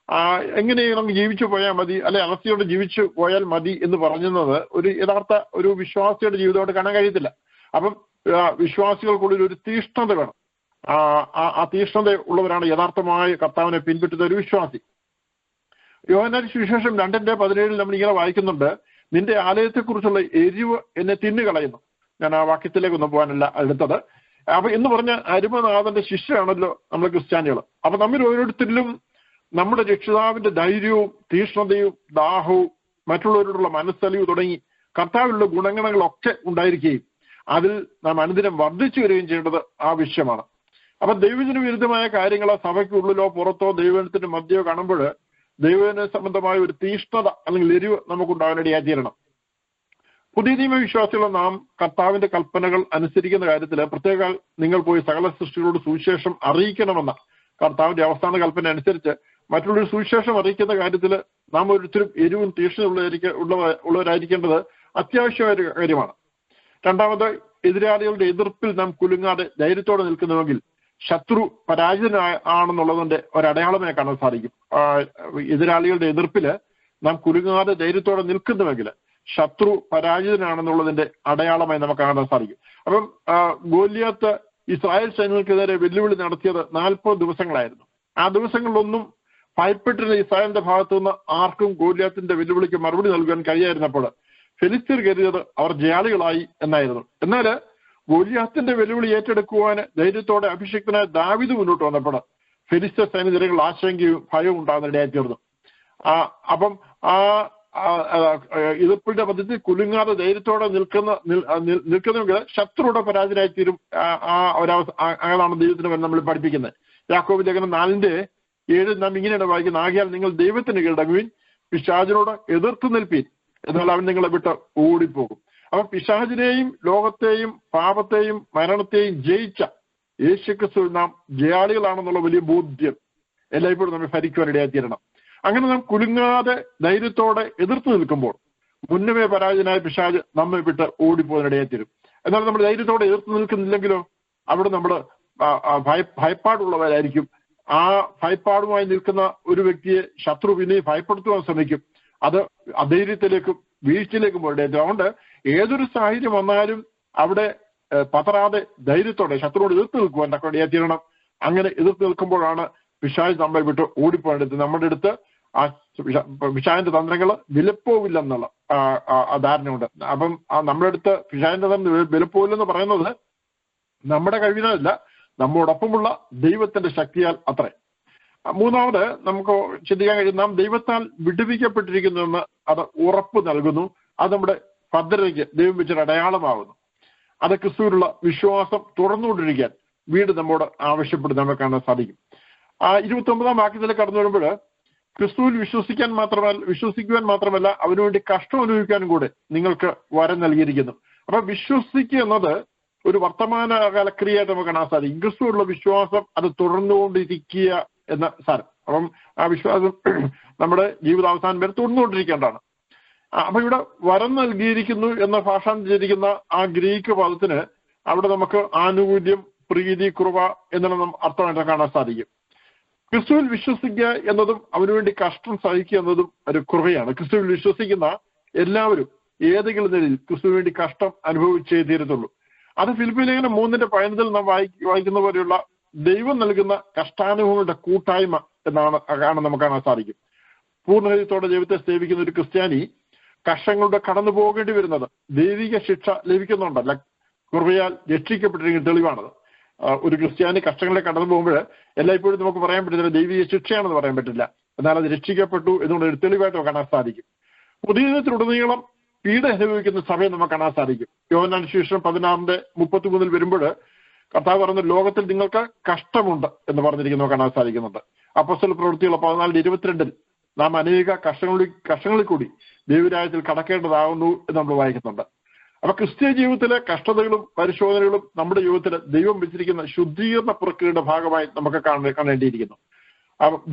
[SPEAKER 4] എങ്ങനെയും നമുക്ക് ജീവിച്ചു പോയാൽ മതി, അല്ലെ അവസ്ഥയോടെ ജീവിച്ചു പോയാൽ മതി എന്ന് പറയുന്നത് ഒരു യഥാർത്ഥ ഒരു വിശ്വാസിയുടെ ജീവിതമായിട്ട് കാണാൻ കഴിയത്തില്ല. അപ്പം വിശ്വാസികൾക്കുള്ളിൽ ഒരു തീഷ്ണത വേണം. ആ തീഷ്ണത ഉള്ളവരാണ് യഥാർത്ഥമായ കർത്താവിനെ പിൻപറ്റുന്ന ഒരു വിശ്വാസി. യോഹന്നാന്റെ സുവിശേഷം 2:17 നമ്മൾ ഇങ്ങനെ വായിക്കുന്നുണ്ട്, നിന്റെ ആലയത്തെക്കുറിച്ചുള്ള എരിവ് എന്നെ തിന്നുകളയുന്നു. ഞാൻ ആ വാക്യത്തിലേക്കൊന്നും പോകാനല്ല എടുത്തത്. അപ്പൊ എന്ന് പറഞ്ഞ അരുമനാഥന്റെ ശിഷ്യയാണല്ലോ നമ്മൾ ക്രിസ്ത്യാനികൾ. അപ്പൊ നമ്മൾ ഓരോരുത്തരിലും നമ്മുടെ രക്ഷിതാവിന്റെ ധൈര്യവും തീഷ്ണതയും ദാഹവും മറ്റുള്ളവരോടുള്ള മനസ്സലിവ് തുടങ്ങി കർത്താവിലുള്ള ഗുണഗണങ്ങളൊക്കെ ഉണ്ടായിരിക്കുകയും അതിൽ നാം അനുദിനം വർദ്ധിച്ചു വരികയും ചെയ്യേണ്ടത് ആവശ്യമാണ്. അപ്പൊ ദൈവജന വിരുദ്ധമായ കാര്യങ്ങൾ സഭയ്ക്കുള്ളിലോ പുറത്തോ ദൈവജനത്തിന്റെ മധ്യമോ കാണുമ്പോൾ ദൈവജന സംബന്ധമായ ഒരു തീഷ്ണത അല്ലെങ്കിൽ എരിവ് നമുക്കുണ്ടാകാനിടയായി തീരണം. പുതിയ നിയമവിശ്വാസികൾ നാം കർത്താവിന്റെ കൽപ്പനകൾ അനുസരിക്കുന്ന കാര്യത്തിൽ പ്രത്യേക നിങ്ങൾ പോയി സകല സൃഷ്ടികളോട് സുവിശേഷം അറിയിക്കണമെന്ന കർത്താവിന്റെ അവസാന കൽപ്പന അനുസരിച്ച് മറ്റുള്ളൊരു സുവിശേഷം അറിയിക്കുന്ന കാര്യത്തിൽ നാം ഓരോരുത്തരും എരിവും ഉള്ളവരായിരിക്കേണ്ടത് അത്യാവശ്യമായ ഒരു കാര്യമാണ്. രണ്ടാമത്, എതിരാളികളുടെ എതിർപ്പിൽ നാം കുലുങ്ങാതെ ധൈര്യത്തോടെ നിൽക്കുന്നുവെങ്കിൽ ശത്രു പരാജിതനാണെന്നുള്ളതിന്റെ ഒരടയാളമേ കാണാൻ സാധിക്കും. എതിരാളികളുടെ എതിർപ്പിൽ നാം കുലുങ്ങാതെ ധൈര്യത്തോടെ നിൽക്കുന്നുവെങ്കിൽ ശത്രു പരാജിതനാണെന്നുള്ളതിന്റെ അടയാളമായി നമുക്ക് കാണാൻ സാധിക്കും. അപ്പം ഗോലിയാത്ത് ഇസ്രായേൽ സൈന്യങ്ങൾക്കെതിരെ വെല്ലുവിളി നടത്തിയത് 40 ദിവസങ്ങളായിരുന്നു. ആ ദിവസങ്ങളിലൊന്നും ഭയപ്പെട്ടിരുന്ന ഇസ്രായേലിന്റെ ഭാഗത്തു നിന്ന് ആർക്കും ഗോലിയാത്തിന്റെ വെല്ലുവിളിക്ക് മറുപടി നൽകാൻ കഴിയായിരുന്നപ്പോൾ ഫെലിസ്തീർ കരുതിയത് അവർ ജയാളികളായി എന്നായിരുന്നു. എന്നാൽ ഗോലിയാത്തിന്റെ വെല്ലുവിളി ഏറ്റെടുക്കുവാൻ ധൈര്യത്തോടെ അഭിഷിക്തനായ ദാവീദ് മുന്നോട്ട് വന്നപ്പോൾ ഫെലിസ്തീർ സൈനികர்கள் ആശങ്കയും ഭയവും ഉണ്ടാകുന്നതിനിടയായി തീർന്നു. അപ്പം എതിർപ്പിന്റെ പദ്ധതി കുലുങ്ങാതെ ധൈര്യത്തോടെ നിൽക്കുന്നെങ്കിൽ ശത്രുവിടെ പരാജയരായി തീരും. അതാണ് ദൈവത്തിന് നമ്മൾ പഠിപ്പിക്കുന്നത്. യാക്കോബ് ലേഖനം 4 7 നാം ഇങ്ങനെയാണ് വായിക്കുന്നത്, ആകയാൽ നിങ്ങൾ ദൈവത്തിന് കീഴടങ്ങുവിൻ, പിശാചിനോട് എതിർത്ത് നിൽപ്പീൻ, എന്നാൽ അവൻ നിങ്ങളെ വിട്ട് ഓടിപ്പോകും. അപ്പൊ പിശാചിനെയും ലോകത്തെയും പാപത്തെയും മരണത്തെയും ജയിച്ച യേശുക്രിസ്തു നാം ജയാളികളാണെന്നുള്ള വലിയ ബോധ്യം എല്ലായ്പ്പോഴും നമ്മെ ഭരിക്കുവാൻ ഇടയായിത്തീരണം. അങ്ങനെ നാം കുലുങ്ങാതെ ധൈര്യത്തോടെ എതിർത്ത് നിൽക്കുമ്പോൾ മുന്നമേ പരാജയനായ പിശാച് നമ്മെ വിട്ട് ഓടിപ്പോകാനിടയായിത്തീരും. എന്നാൽ നമ്മൾ ധൈര്യത്തോടെ എതിർത്ത് നിൽക്കുന്നില്ലെങ്കിലോ അവിടെ നമ്മൾ ഭയപ്പാടുള്ളവരായിരിക്കും. ആ ഭയപ്പാടുമായി നിൽക്കുന്ന ഒരു വ്യക്തിയെ ശത്രു പിന്നെ ഭയപ്പെടുത്തുവാൻ ശ്രമിക്കും. അത് അധൈര്യത്തിലേക്കും വീഴ്ചയിലേക്കും പോയിടേക്കും. അതുകൊണ്ട് ഏതൊരു സാഹചര്യം വന്നാലും അവിടെ പതറാതെ ധൈര്യത്തോടെ ശത്രുവോട് എതിർത്ത് നിൽക്കുവാൻ തക്ക ഇടയായിത്തീരണം. അങ്ങനെ എതിർത്ത് നിൽക്കുമ്പോഴാണ് പിശാച് നമ്മെ വിട്ട് ഓടിപ്പോകേണ്ടത്. നമ്മുടെ അടുത്ത് ആ പിശാചിന്റെ തന്ത്രങ്ങൾ വിലപ്പോവില്ലെന്നുള്ള ധാരണയുണ്ട്. അപ്പം നമ്മുടെ അടുത്ത് പിശാചിന്റെ തന്ത്രം വിലപ്പോവില്ലെന്ന് പറയുന്നത് നമ്മുടെ കഴിവിനല്ല, നമ്മോടൊപ്പമുള്ള ദൈവത്തിന്റെ ശക്തിയാൽ അത്രേ. മൂന്നാമത് നമുക്ക് ചിന്തിക്കാൻ കഴിയും, നാം ദൈവത്താൽ വിടുവിക്കപ്പെട്ടിരിക്കുന്നുവെന്ന് അത് ഉറപ്പ് നൽകുന്നു. അത് നമ്മുടെ ഭദ്രതയ്ക്ക് ദൈവം വെച്ചൊരു അടയാളമാകുന്നു. അത് ക്രിസ്തുവിലുള്ള വിശ്വാസം തുറന്നുകൊണ്ടിരിക്കാൻ വീട് നമ്മോട് ആവശ്യപ്പെട്ട് നമുക്ക് കാണാൻ സാധിക്കും. 29-ാം വാക്യത്തിലേക്ക് കടന്നു വരുമ്പോൾ ക്രിസ്തുവിൽ വിശ്വസിക്കുവാൻ മാത്രമല്ല അവനുവേണ്ടി കഷ്ടം അനുഭവിക്കാനും കൂടെ നിങ്ങൾക്ക് വരം നൽകിയിരിക്കുന്നു. അപ്പൊ വിശ്വസിക്കുക എന്നത് ഒരു വർത്തമാനകാല ക്രിയയായിട്ട് നമുക്ക് കാണാൻ സാധിക്കും. ക്രിസ്തുവിലുള്ള വിശ്വാസം അത് തുടർന്നുകൊണ്ടിരിക്കുക എന്ന സാരം. അപ്പം ആ വിശ്വാസം നമ്മുടെ ജീവിതാവസാനം വരെ തുടർന്നുകൊണ്ടിരിക്കേണ്ടതാണ്. അപ്പൊ ഇവിടെ വരം നൽകിയിരിക്കുന്നു എന്ന ഭാഷ ചെയ്തിരിക്കുന്ന ആ ഗ്രീക്ക് പദത്തിന് അവിടെ നമുക്ക് ആനുകൂല്യം, പ്രീതി, കൃപ എന്നുള്ള അർത്ഥമായിട്ട് കാണാൻ സാധിക്കും. ക്രിസ്തുവിൽ വിശ്വസിക്കുക എന്നതും അവനുവേണ്ടി കഷ്ടം സഹിക്കുക എന്നതും ഒരു കൃപയാണ്. ക്രിസ്തുവിൽ വിശ്വസിക്കുന്ന എല്ലാവരും ഏതെങ്കിലും നിലയിൽ ക്രിസ്തുവിന് വേണ്ടി കഷ്ടം അനുഭവിച്ചേ തീരത്തുള്ളൂ. അത് ഫിലിപ്പി ലേഖനം 3:15 നാം വായിക്കുന്ന പോലെയുള്ള ദൈവം നൽകുന്ന കഷ്ടാനുഭവങ്ങളുടെ കൂട്ടായ്മ എന്നാണ് നമുക്ക് കാണാൻ സാധിക്കും. പൂർണ്ണഹൃദയത്തോടെ ദൈവത്തെ സേവിക്കുന്ന ഒരു ക്രിസ്ത്യാനി കഷ്ടങ്ങളുടെ കടന്നു പോകേണ്ടി വരുന്നത് ദൈവിക ശിക്ഷ ലഭിക്കുന്നുണ്ടല്ല, കൃപയാൽ രക്ഷിക്കപ്പെട്ടിരിക്കുന്ന തെളിവാണത്. ഒരു ക്രിസ്ത്യാനി കഷ്ടങ്ങളെ കടന്നു പോകുമ്പോൾ എല്ലായ്പ്പോഴും നമുക്ക് പറയാൻ പറ്റില്ല ദൈവിക ശിക്ഷയാണെന്ന് പറയാൻ പറ്റില്ല. എന്നാൽ അത് രക്ഷിക്കപ്പെട്ടു എന്നുള്ള ഒരു തെളിവായിട്ട് നമുക്ക് കാണാൻ സാധിക്കും. പുതിയ നിയമത്തിലുടനീളം പീഡ അനുഭവിക്കുന്ന സഭയെ നമുക്ക് കാണാൻ സാധിക്കും. യോഹന്നാൻ സുവിശേഷം 16:33 വരുമ്പോൾ കർത്താവ് പറയുന്ന ലോകത്തിൽ നിങ്ങൾക്ക് കഷ്ടമുണ്ട് എന്ന് പറഞ്ഞിരിക്കുന്നത് കാണാൻ സാധിക്കുന്നുണ്ട്. അപ്പോസ്തല പ്രവൃത്തികൾ 14:22 നാം അനേക കഷ്ടങ്ങളിൽ കൂടി ദൈവരാജ്യത്തിൽ കടക്കേണ്ടതാകുന്നു എന്ന് നമ്മൾ വായിക്കുന്നുണ്ട്. അപ്പൊ ക്രിസ്ത്യ ജീവിതത്തിലെ കഷ്ടതകളും പരിശോധനകളും നമ്മുടെ ജീവിതത്തിൽ ദൈവം വെച്ചിരിക്കുന്ന ശുദ്ധീകരണ പ്രക്രിയയുടെ ഭാഗമായി നമുക്ക് കാണേണ്ടിയിരിക്കുന്നു.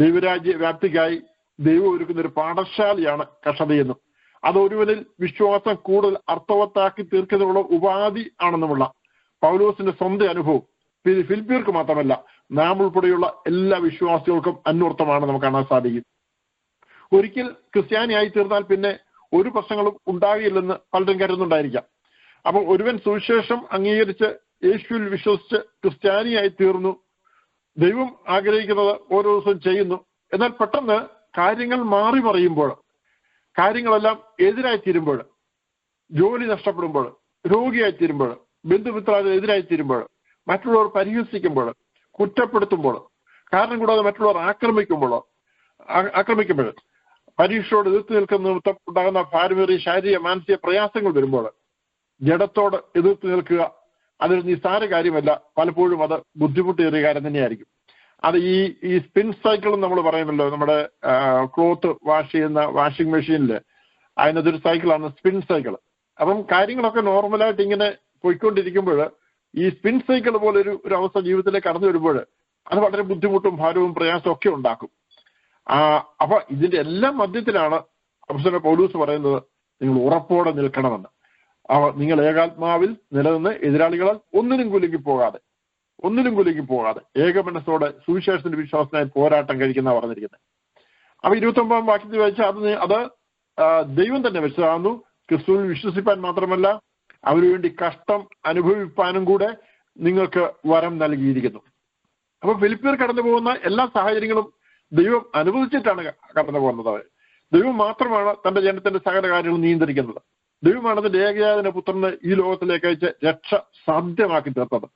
[SPEAKER 4] ദൈവരാജ്യ വ്യാപ്തിക്കായി ദൈവം ഒരുക്കുന്ന ഒരു പാഠശാലയാണ് കഷ്ടതയെന്നും അത് ഒരുവനിൽ വിശ്വാസം കൂടുതൽ അർത്ഥവത്താക്കി തീർക്കുന്നതിനുള്ള ഉപാധി ആണെന്നുമുള്ള പൗലോസിന്റെ സ്വന്തം അനുഭവം ഫിലിപ്പിയർക്ക് മാത്രമല്ല നാം ഉൾപ്പെടെയുള്ള എല്ലാ വിശ്വാസികൾക്കും അന്വർത്ഥമാണ് നമുക്ക് കാണാൻ സാധിക്കും. ഒരിക്കൽ ക്രിസ്ത്യാനിയായി തീർന്നാൽ പിന്നെ ഒരു പ്രശ്നങ്ങളും ഉണ്ടാകില്ലെന്ന് പലരും കരുതുന്നുണ്ടായിരിക്കാം. അപ്പൊ ഒരുവൻ സുവിശേഷം അംഗീകരിച്ച് യേശുവിൽ വിശ്വസിച്ച് ക്രിസ്ത്യാനിയായി തീർന്നു, ദൈവം ആഗ്രഹിക്കുന്നത് ഓരോ ദിവസവും ചെയ്യുന്നു. എന്നാൽ പെട്ടെന്ന് കാര്യങ്ങൾ മാറി മറിയുമ്പോൾ, കാര്യങ്ങളെല്ലാം എതിരായിത്തീരുമ്പോൾ, ജോലി നഷ്ടപ്പെടുമ്പോൾ, രോഗിയായിത്തീരുമ്പോൾ, ബന്ധുമിത്രാദികൾ എതിരായിത്തീരുമ്പോൾ, മറ്റുള്ളവർ പരിഹസിക്കുമ്പോൾ, കുറ്റപ്പെടുത്തുമ്പോൾ, കാരണം കൂടാതെ മറ്റുള്ളവർ ആക്രമിക്കുമ്പോൾ, പരീക്ഷയോട് എതിർത്ത് നിൽക്കുന്ന നിമിത്തം ഉണ്ടാകുന്ന ഭാരമേറിയ ശാരീരിക മാനസിക പ്രയാസങ്ങൾ വരുമ്പോൾ ജഡത്തോട് എതിർത്ത് നിൽക്കുക അതൊരു നിസ്സാര കാര്യമല്ല. പലപ്പോഴും അത് ബുദ്ധിമുട്ടേറിയ കാര്യം തന്നെയായിരിക്കും. അത് ഈ സ്പിൻ സൈക്കിൾ നമ്മൾ പറയുമല്ലോ, നമ്മുടെ ക്ലോത്ത് വാഷ് ചെയ്യുന്ന വാഷിംഗ് മെഷീനിൽ അതിനകത്തൊരു സൈക്കിളാണ് സ്പിൻ സൈക്കിൾ. അപ്പം കാര്യങ്ങളൊക്കെ നോർമലായിട്ട് ഇങ്ങനെ പോയിക്കൊണ്ടിരിക്കുമ്പോൾ ഈ സ്പിൻ സൈക്കിൾ പോലെ ഒരു അവസ്ഥ ജീവിതത്തിലേക്ക് കടന്നു വരുമ്പോൾ അത് വളരെ ബുദ്ധിമുട്ടും ഭാരവും പ്രയാസവും ഒക്കെ ഉണ്ടാക്കും. അപ്പൊ ഇതിന്റെ എല്ലാം മധ്യത്തിലാണ് അപ്പോസ്തലൻ പൗലോസ് പറയുന്നത് നിങ്ങൾ ഉറപ്പോടെ നിൽക്കണമെന്ന്. നിങ്ങൾ ഏകാത്മാവിൽ നിലനിന്ന് എതിരാളികളാൽ ഒന്നിനും കുലുങ്ങി പോകാതെ ഏകമനസ്സോടെ സുവിശേഷത്തിന്റെ വിശ്വാസത്തിനായി പോരാട്ടം കഴിക്കുന്ന പറഞ്ഞിരിക്കുന്നത്. അപ്പൊ 29-ാം വാക്യത്തിൽ വായിച്ചാൽ അത് ദൈവം തന്നെ വെച്ചതാകുന്നു. ക്രിസ്തുവിൽ വിശ്വസിപ്പാൻ മാത്രമല്ല അവന് വേണ്ടി കഷ്ടം അനുഭവിപ്പാനും കൂടെ നിങ്ങൾക്ക് വരം നൽകിയിരിക്കുന്നു. അപ്പൊ ഫിലിപ്പിയർ കടന്നു പോകുന്ന എല്ലാ സാഹചര്യങ്ങളും ദൈവം അനുവദിച്ചിട്ടാണ് കടന്നു പോകുന്നത്. ദൈവം മാത്രമാണ് തന്റെ ജനത്തിന്റെ സകല കാര്യങ്ങളും നിയന്ത്രിക്കുന്നത്. ദൈവമാണ് തന്റെ ഏകജാതന പുത്രനെ ഈ ലോകത്തിലേക്ക് അയച്ച് രക്ഷ സാധ്യമാക്കി തീർത്തത്.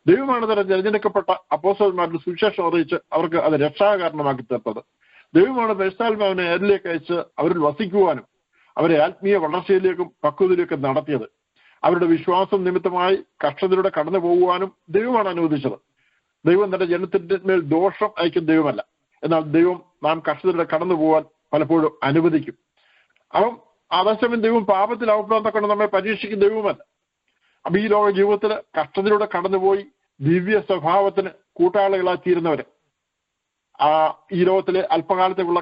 [SPEAKER 4] ദൈവമാണ് തന്നെ തിരഞ്ഞെടുക്കപ്പെട്ട അപ്പോസ്തലന്മാരുടെ സുവിശേഷം അറിയിച്ച് അവർക്ക് അത് രക്ഷാകാരണമാക്കി തീർത്തത്. ദൈവമാണ് പരിശുദ്ധാത്മാവിനെ അവരിലേക്ക് അയച്ച് അവരിൽ വസിക്കുവാനും അവരെ ആത്മീയ വളർച്ചയിലേക്കും പക്വതയിലേക്കും നടത്തിയത്. അവരുടെ വിശ്വാസം നിമിത്തമായി കഷ്ടതയിലൂടെ കടന്നു പോകുവാനും ദൈവമാണ് അനുവദിച്ചത്. ദൈവം തന്റെ ജനത്തിന്റെ മേൽ ദോഷം അയക്കുന്ന ദൈവമല്ല. എന്നാൽ ദൈവം നാം കഷ്ടത്തിലൂടെ കടന്നു പോകാൻ പലപ്പോഴും അനുവദിക്കും. അപ്പം അതേസമയം ദൈവം പാപത്തിൽ അവപ്രാന്തം കൊണ്ട് നമ്മെ പരീക്ഷിക്കുന്ന ദൈവമല്ല. അപ്പൊ ഈ ലോക ജീവിതത്തിൽ കഷ്ടത്തിലൂടെ കടന്നുപോയി ദിവ്യ സ്വഭാവത്തിന് കൂട്ടാളികളായി തീരുന്നവര് ഈ ലോകത്തിലെ അല്പകാലത്തേക്കുള്ള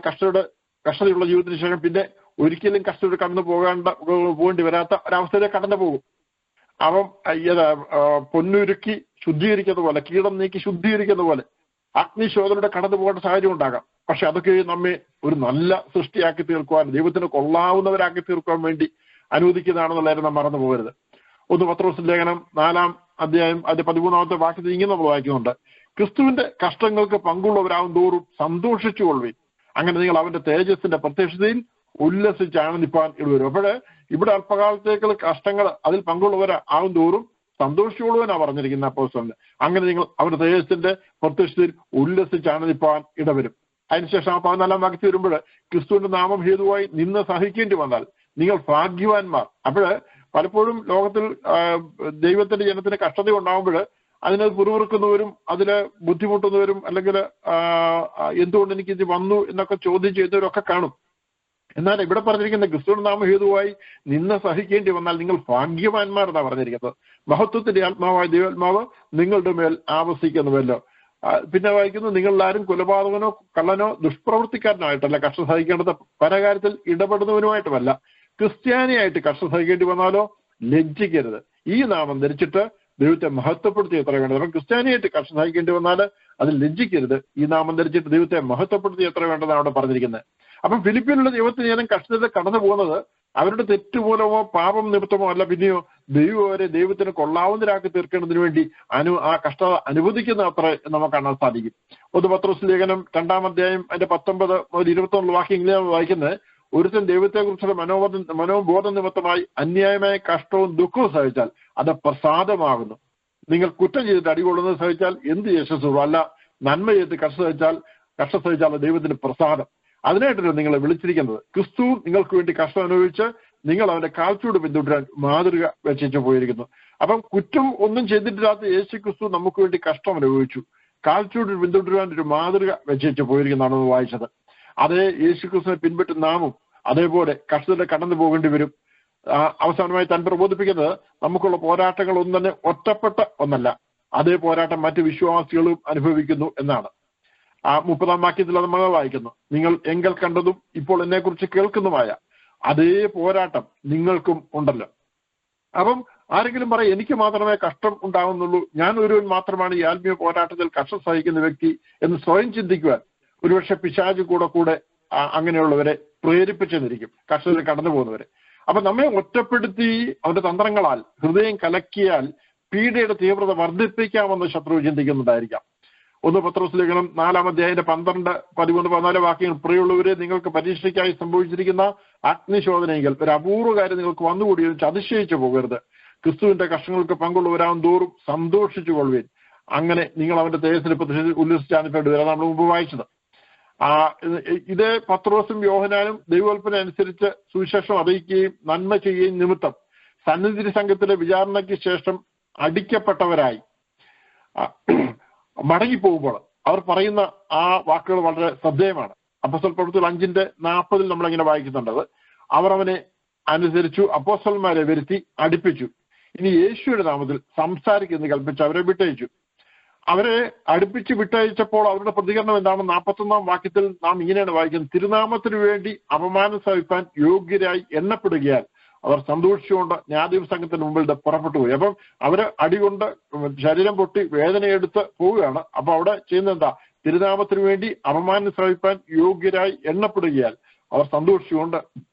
[SPEAKER 4] കഷ്ടതയുള്ള ജീവിതത്തിന് ശേഷം പിന്നെ ഒരിക്കലും കഷ്ടതയോടെ കടന്നു പോകേണ്ടി വരാത്ത ഒരവസ്ഥയിലേക്ക് കടന്നു പോകും. അവൻ പൊന്നുരുക്കി ശുദ്ധീകരിക്കുന്ന പോലെ, കീടം നീക്കി ശുദ്ധീകരിക്കുന്ന പോലെ അഗ്നിശോധനയുടെ കടന്നു പോകേണ്ട സാഹചര്യം ഉണ്ടാകാം. പക്ഷെ അതൊക്കെ നമ്മെ ഒരു നല്ല സൃഷ്ടിയാക്കി തീർക്കുവാൻ, ദൈവത്തിന് കൊള്ളാവുന്നവരാക്കി തീർക്കുവാൻ വേണ്ടി അനുവദിക്കുന്നതാണെന്നുള്ളതായിരുന്നു നാം മറന്നു പോകരുത്. 1 പത്രോസ് ലേഖനം 4-ാം അധ്യായം അതിന്റെ 13-ാമത്തെ വാക്യത്തിൽ ഇങ്ങനെ നമ്മൾ വായിക്കുന്നുണ്ട്: ക്രിസ്തുവിന്റെ കഷ്ടങ്ങൾക്ക് പങ്കുള്ളവരാകും തോറും സന്തോഷിച്ചുകൊള്ളുവിൻ, അങ്ങനെ നിങ്ങൾ അവന്റെ തേജസ്സിന്റെ പ്രത്യക്ഷതയിൽ ഉല്ലസിച്ച് ആനന്ദിപ്പാൻ ഇടവരും. അപ്പോഴേ ഇവിടെ അല്പകാലത്തേക്കുള്ള കഷ്ടങ്ങൾ അതിൽ പങ്കുള്ളവരാകും തോറും സന്തോഷിച്ചുകൊള്ളുവാനാ പറഞ്ഞിരിക്കുന്ന അപ്പോസ്തലൻ. അങ്ങനെ നിങ്ങൾ അവരുടെ തേജസ്സിന്റെ പ്രത്യക്ഷതയിൽ ഉല്ലസിച്ച് ആനന്ദിപ്പാൻ ഇടവരും. അതിനുശേഷം 14-ാം വാക്യത്തിൽ വരുമ്പോൾ ക്രിസ്തുവിന്റെ നാമം ഹേതുവായി നിന്ന് സഹിക്കേണ്ടി വന്നാൽ നിങ്ങൾ ഭാഗ്യവാന്മാർ. അപ്പോഴ് പലപ്പോഴും ലോകത്തിൽ ദൈവത്തിന്റെ ജനത്തിന് കഷ്ടത ഉണ്ടാകുമ്പോൾ അതിന് പിറുപിറുക്കുന്നവരും അതില് ബുദ്ധിമുട്ടുന്നവരും അല്ലെങ്കിൽ എന്തുകൊണ്ട് എനിക്ക് ഇത് വന്നു എന്നൊക്കെ ചോദ്യം ചെയ്യുന്നവരൊക്കെ കാണും. എന്നാൽ ഇവിടെ പറഞ്ഞിരിക്കുന്ന ക്രിസ്തുവിന്റെ നാമം ഹേതുവായി നിന്ന് സഹിക്കേണ്ടി വന്നാൽ നിങ്ങൾ ഭാഗ്യവാന്മാർ എന്നാണ് പറഞ്ഞിരിക്കുന്നത്. മഹത്വത്തിന്റെ ആത്മാവായ ദൈവാത്മാവ് നിങ്ങളുടെ മേൽ ആവസിക്കുന്നുവല്ലോ. പിന്നെ വായിക്കുന്നു: നിങ്ങളാരും കൊലപാതകനോ കള്ളനോ ദുഷ്പ്രവൃത്തിക്കാരനായിട്ടല്ല കഷ്ടം സഹിക്കേണ്ടത്, പല കാര്യത്തിൽ ഇടപെടുന്നവനുമായിട്ടുമല്ല. ക്രിസ്ത്യാനിയായിട്ട് കഷ്ടം സഹിക്കേണ്ടി വന്നാലോ ലജ്ജിക്കരുത്, ഈ നാമം ധരിച്ചിട്ട് ദൈവത്തെ മഹത്വപ്പെടുത്തി എത്ര വേണ്ടത്. അപ്പം ക്രിസ്ത്യാനിയായിട്ട് കഷ്ടം സഹിക്കേണ്ടി വന്നാൽ അതിൽ ലജ്ജിക്കരുത്, ഈ നാമം ധരിച്ചിട്ട് ദൈവത്തെ മഹത്വപ്പെടുത്തി എത്ര വേണ്ടതാണ് അവിടെ പറഞ്ഞിരിക്കുന്നത്. അപ്പം ഫിലിപ്പിയിലുള്ള ദൈവത്തിന് ജനം കഷ്ടത്തിൽ കടന്നു പോകുന്നത് അവരുടെ തെറ്റുമൂലമോ പാപം നിമിത്തമോ അല്ല, പിന്നെയോ ദൈവം അവരെ ദൈവത്തിന് കൊള്ളാവുന്നവരാക്കി തീർക്കേണ്ടതിന് വേണ്ടി ആ കഷ്ടത അനുവദിക്കുന്ന അത്ര നമുക്ക് കാണാൻ സാധിക്കും. 1 പത്രോസ് ലേഖനം 2-ാം അധ്യായം അതിന്റെ 19 മുതൽ 21 വാക്യം ഇങ്ങനെയാണ് വായിക്കുന്നത്: ഒരുത്തൻ ദൈവത്തെക്കുറിച്ചുള്ള മനോബോധ നിമിത്തമായി അന്യായമായ കഷ്ടവും ദുഃഖവും സഹിച്ചാൽ അത് പ്രസാദമാകുന്നു. നിങ്ങൾ കുറ്റം ചെയ്തിട്ട് അടികൊള്ളുന്നത് സഹിച്ചാൽ എന്ത് യശസ്സുള്ളൂ, അല്ല നന്മ ചെയ്തിട്ട് കഷ്ടം സഹിച്ചാൽ ദൈവത്തിന് പ്രസാദം. അതിനായിട്ടല്ലോ നിങ്ങളെ വിളിച്ചിരിക്കുന്നത്. ക്രിസ്തു നിങ്ങൾക്ക് വേണ്ടി കഷ്ടം അനുഭവിച്ച് നിങ്ങൾ അവന്റെ കാൽച്ചൂട് പിന്തുടരാൻ മാതൃക വെച്ചു പോയിരിക്കുന്നു. അപ്പം കുറ്റം ഒന്നും ചെയ്തിട്ടില്ലാത്ത യേശു ക്രിസ്തു നമുക്ക് വേണ്ടി കഷ്ടം അനുഭവിച്ചു, കാൽച്ചൂട് പിന്തുടരാൻ ഒരു മാതൃക വെച്ചു പോയിരിക്കുന്നതാണ് വായിച്ചത്. അതേ യേശു ക്രിസ്തുവിനെ പിൻപറ്റുന്ന നാമും അതേപോലെ കഷ്ടത്തിൽ കടന്നു പോകേണ്ടി വരും. അവസാനമായി താൻ പ്രബോധിപ്പിക്കുന്നത് നമുക്കുള്ള പോരാട്ടങ്ങൾ ഒന്നും തന്നെ ഒറ്റപ്പെട്ട ഒന്നല്ല, അതേ പോരാട്ടം മറ്റു വിശ്വാസികളും അനുഭവിക്കുന്നു എന്നാണ്. 30-ാം വാക്യത്തിൽ നമ്മൾ വായിക്കുന്നു: നിങ്ങൾ എങ്കിൽ കണ്ടതും ഇപ്പോൾ എന്നെക്കുറിച്ച് കേൾക്കുന്നതുമായ അതേ പോരാട്ടം നിങ്ങൾക്കും ഉണ്ടല്ലോ. അപ്പം ആരെങ്കിലും പറയും എനിക്ക് മാത്രമേ കഷ്ടം ഉണ്ടാകുന്നുള്ളൂ, ഞാൻ ഒരുവൻ മാത്രമാണ് ഈ ആത്മീയ പോരാട്ടത്തിൽ കഷ്ടം സഹിക്കുന്ന വ്യക്തി എന്ന് സ്വയം ചിന്തിക്കുവാൻ ഒരുപക്ഷെ പിശാച് കൂടെ അങ്ങനെയുള്ളവരെ പ്രേരിപ്പിച്ചെന്നിരിക്കും, കഷ്ടത്തിൽ കടന്നു പോകുന്നവരെ. അപ്പൊ നമ്മെ ഒറ്റപ്പെടുത്തി അവന്റെ തന്ത്രങ്ങളാൽ ഹൃദയം കലക്കിയാൽ പീഡയുടെ തീവ്രത വർദ്ധിപ്പിക്കാമെന്ന് ശത്രു ചിന്തിക്കുന്നുണ്ടായിരിക്കാം. 1 പത്രോസ് ലേഖനം 4-ാം അധ്യായം 12, 13, 14 വാക്യങ്ങൾ: പ്രിയമുള്ളവരെ, നിങ്ങൾക്ക് പരീക്ഷയ്ക്കായി സംഭവിച്ചിരിക്കുന്ന അഗ്നിശോധനയെങ്കിൽ ഒരു അപൂർവ കാര്യം നിങ്ങൾക്ക് വന്നുകൂടി അതിശയിച്ചു പോകരുത്. ക്രിസ്തുവിന്റെ കഷ്ടങ്ങൾക്ക് പങ്കുള്ളവരാകും തോറും സന്തോഷിച്ചു കൊള്ളുവിൻ, അങ്ങനെ നിങ്ങൾ അവന്റെ തേജസ്സിനെ പ്രത്യക്ഷത്തിൽ ഉല്ലസിച്ചാനിപ്പേണ്ടി വരാം. നമ്മൾ മുമ്പ് വായിച്ചത് ഇത് പത്രോസും യോഹന്നാനും ദൈവകൽപ്പന അനുസരിച്ച് സുവിശേഷം അറിയിക്കുകയും നന്മ ചെയ്യുകയും നിമിത്തം സന്നിധി സംഘത്തിലെ വിചാരണയ്ക്ക് ശേഷം അടിക്കപ്പെട്ടവരായി മടങ്ങിപ്പോകുമ്പോൾ അവർ പറയുന്ന ആ വാക്കുകൾ വളരെ ശ്രദ്ധേയമാണ്. അപ്പോസ്തല പ്രവൃത്തികൾ 5:40 നമ്മളിങ്ങനെ വായിക്കുന്നുണ്ടത്: അവർ അവനെ അനുസരിച്ചു, അപ്പോസ്തലന്മാരെ വരുത്തി അടുപ്പിച്ചു, ഇനി യേശുവിന്റെ നാമത്തിൽ സംസാരിക്കുന്നത് കൽപ്പിച്ച് അവരെ വിട്ടയച്ചു. അവരെ അടുപ്പിച്ച് വിട്ടയച്ചപ്പോൾ അവരുടെ പ്രതികരണം എന്താണ്? 41-ാം വാക്യത്തിൽ നാം ഇങ്ങനെയാണ് വായിക്കുന്നത്: തിരുനാമത്തിനു വേണ്ടി അപമാനം സഹിപ്പാൻ യോഗ്യരായി എണ്ണപ്പെടുകയാൽ അവർ സന്തോഷിച്ചുകൊണ്ട് ന്യായാധിപ സംഘത്തിന് മുമ്പിൽ പുറപ്പെട്ടു പോയി. അപ്പം അവര് അടികൊണ്ട് ശരീരം പൊട്ടി വേദനയെടുത്ത് പോവുകയാണ്. അപ്പൊ അവിടെ ചെയ്യുന്നത് എന്താ? തിരുനാമത്തിനു വേണ്ടി അപമാനം സഹിപ്പാൻ യോഗ്യരായി എണ്ണപ്പെടുകയാൽ അവർ സന്തോഷിച്ചുകൊണ്ട്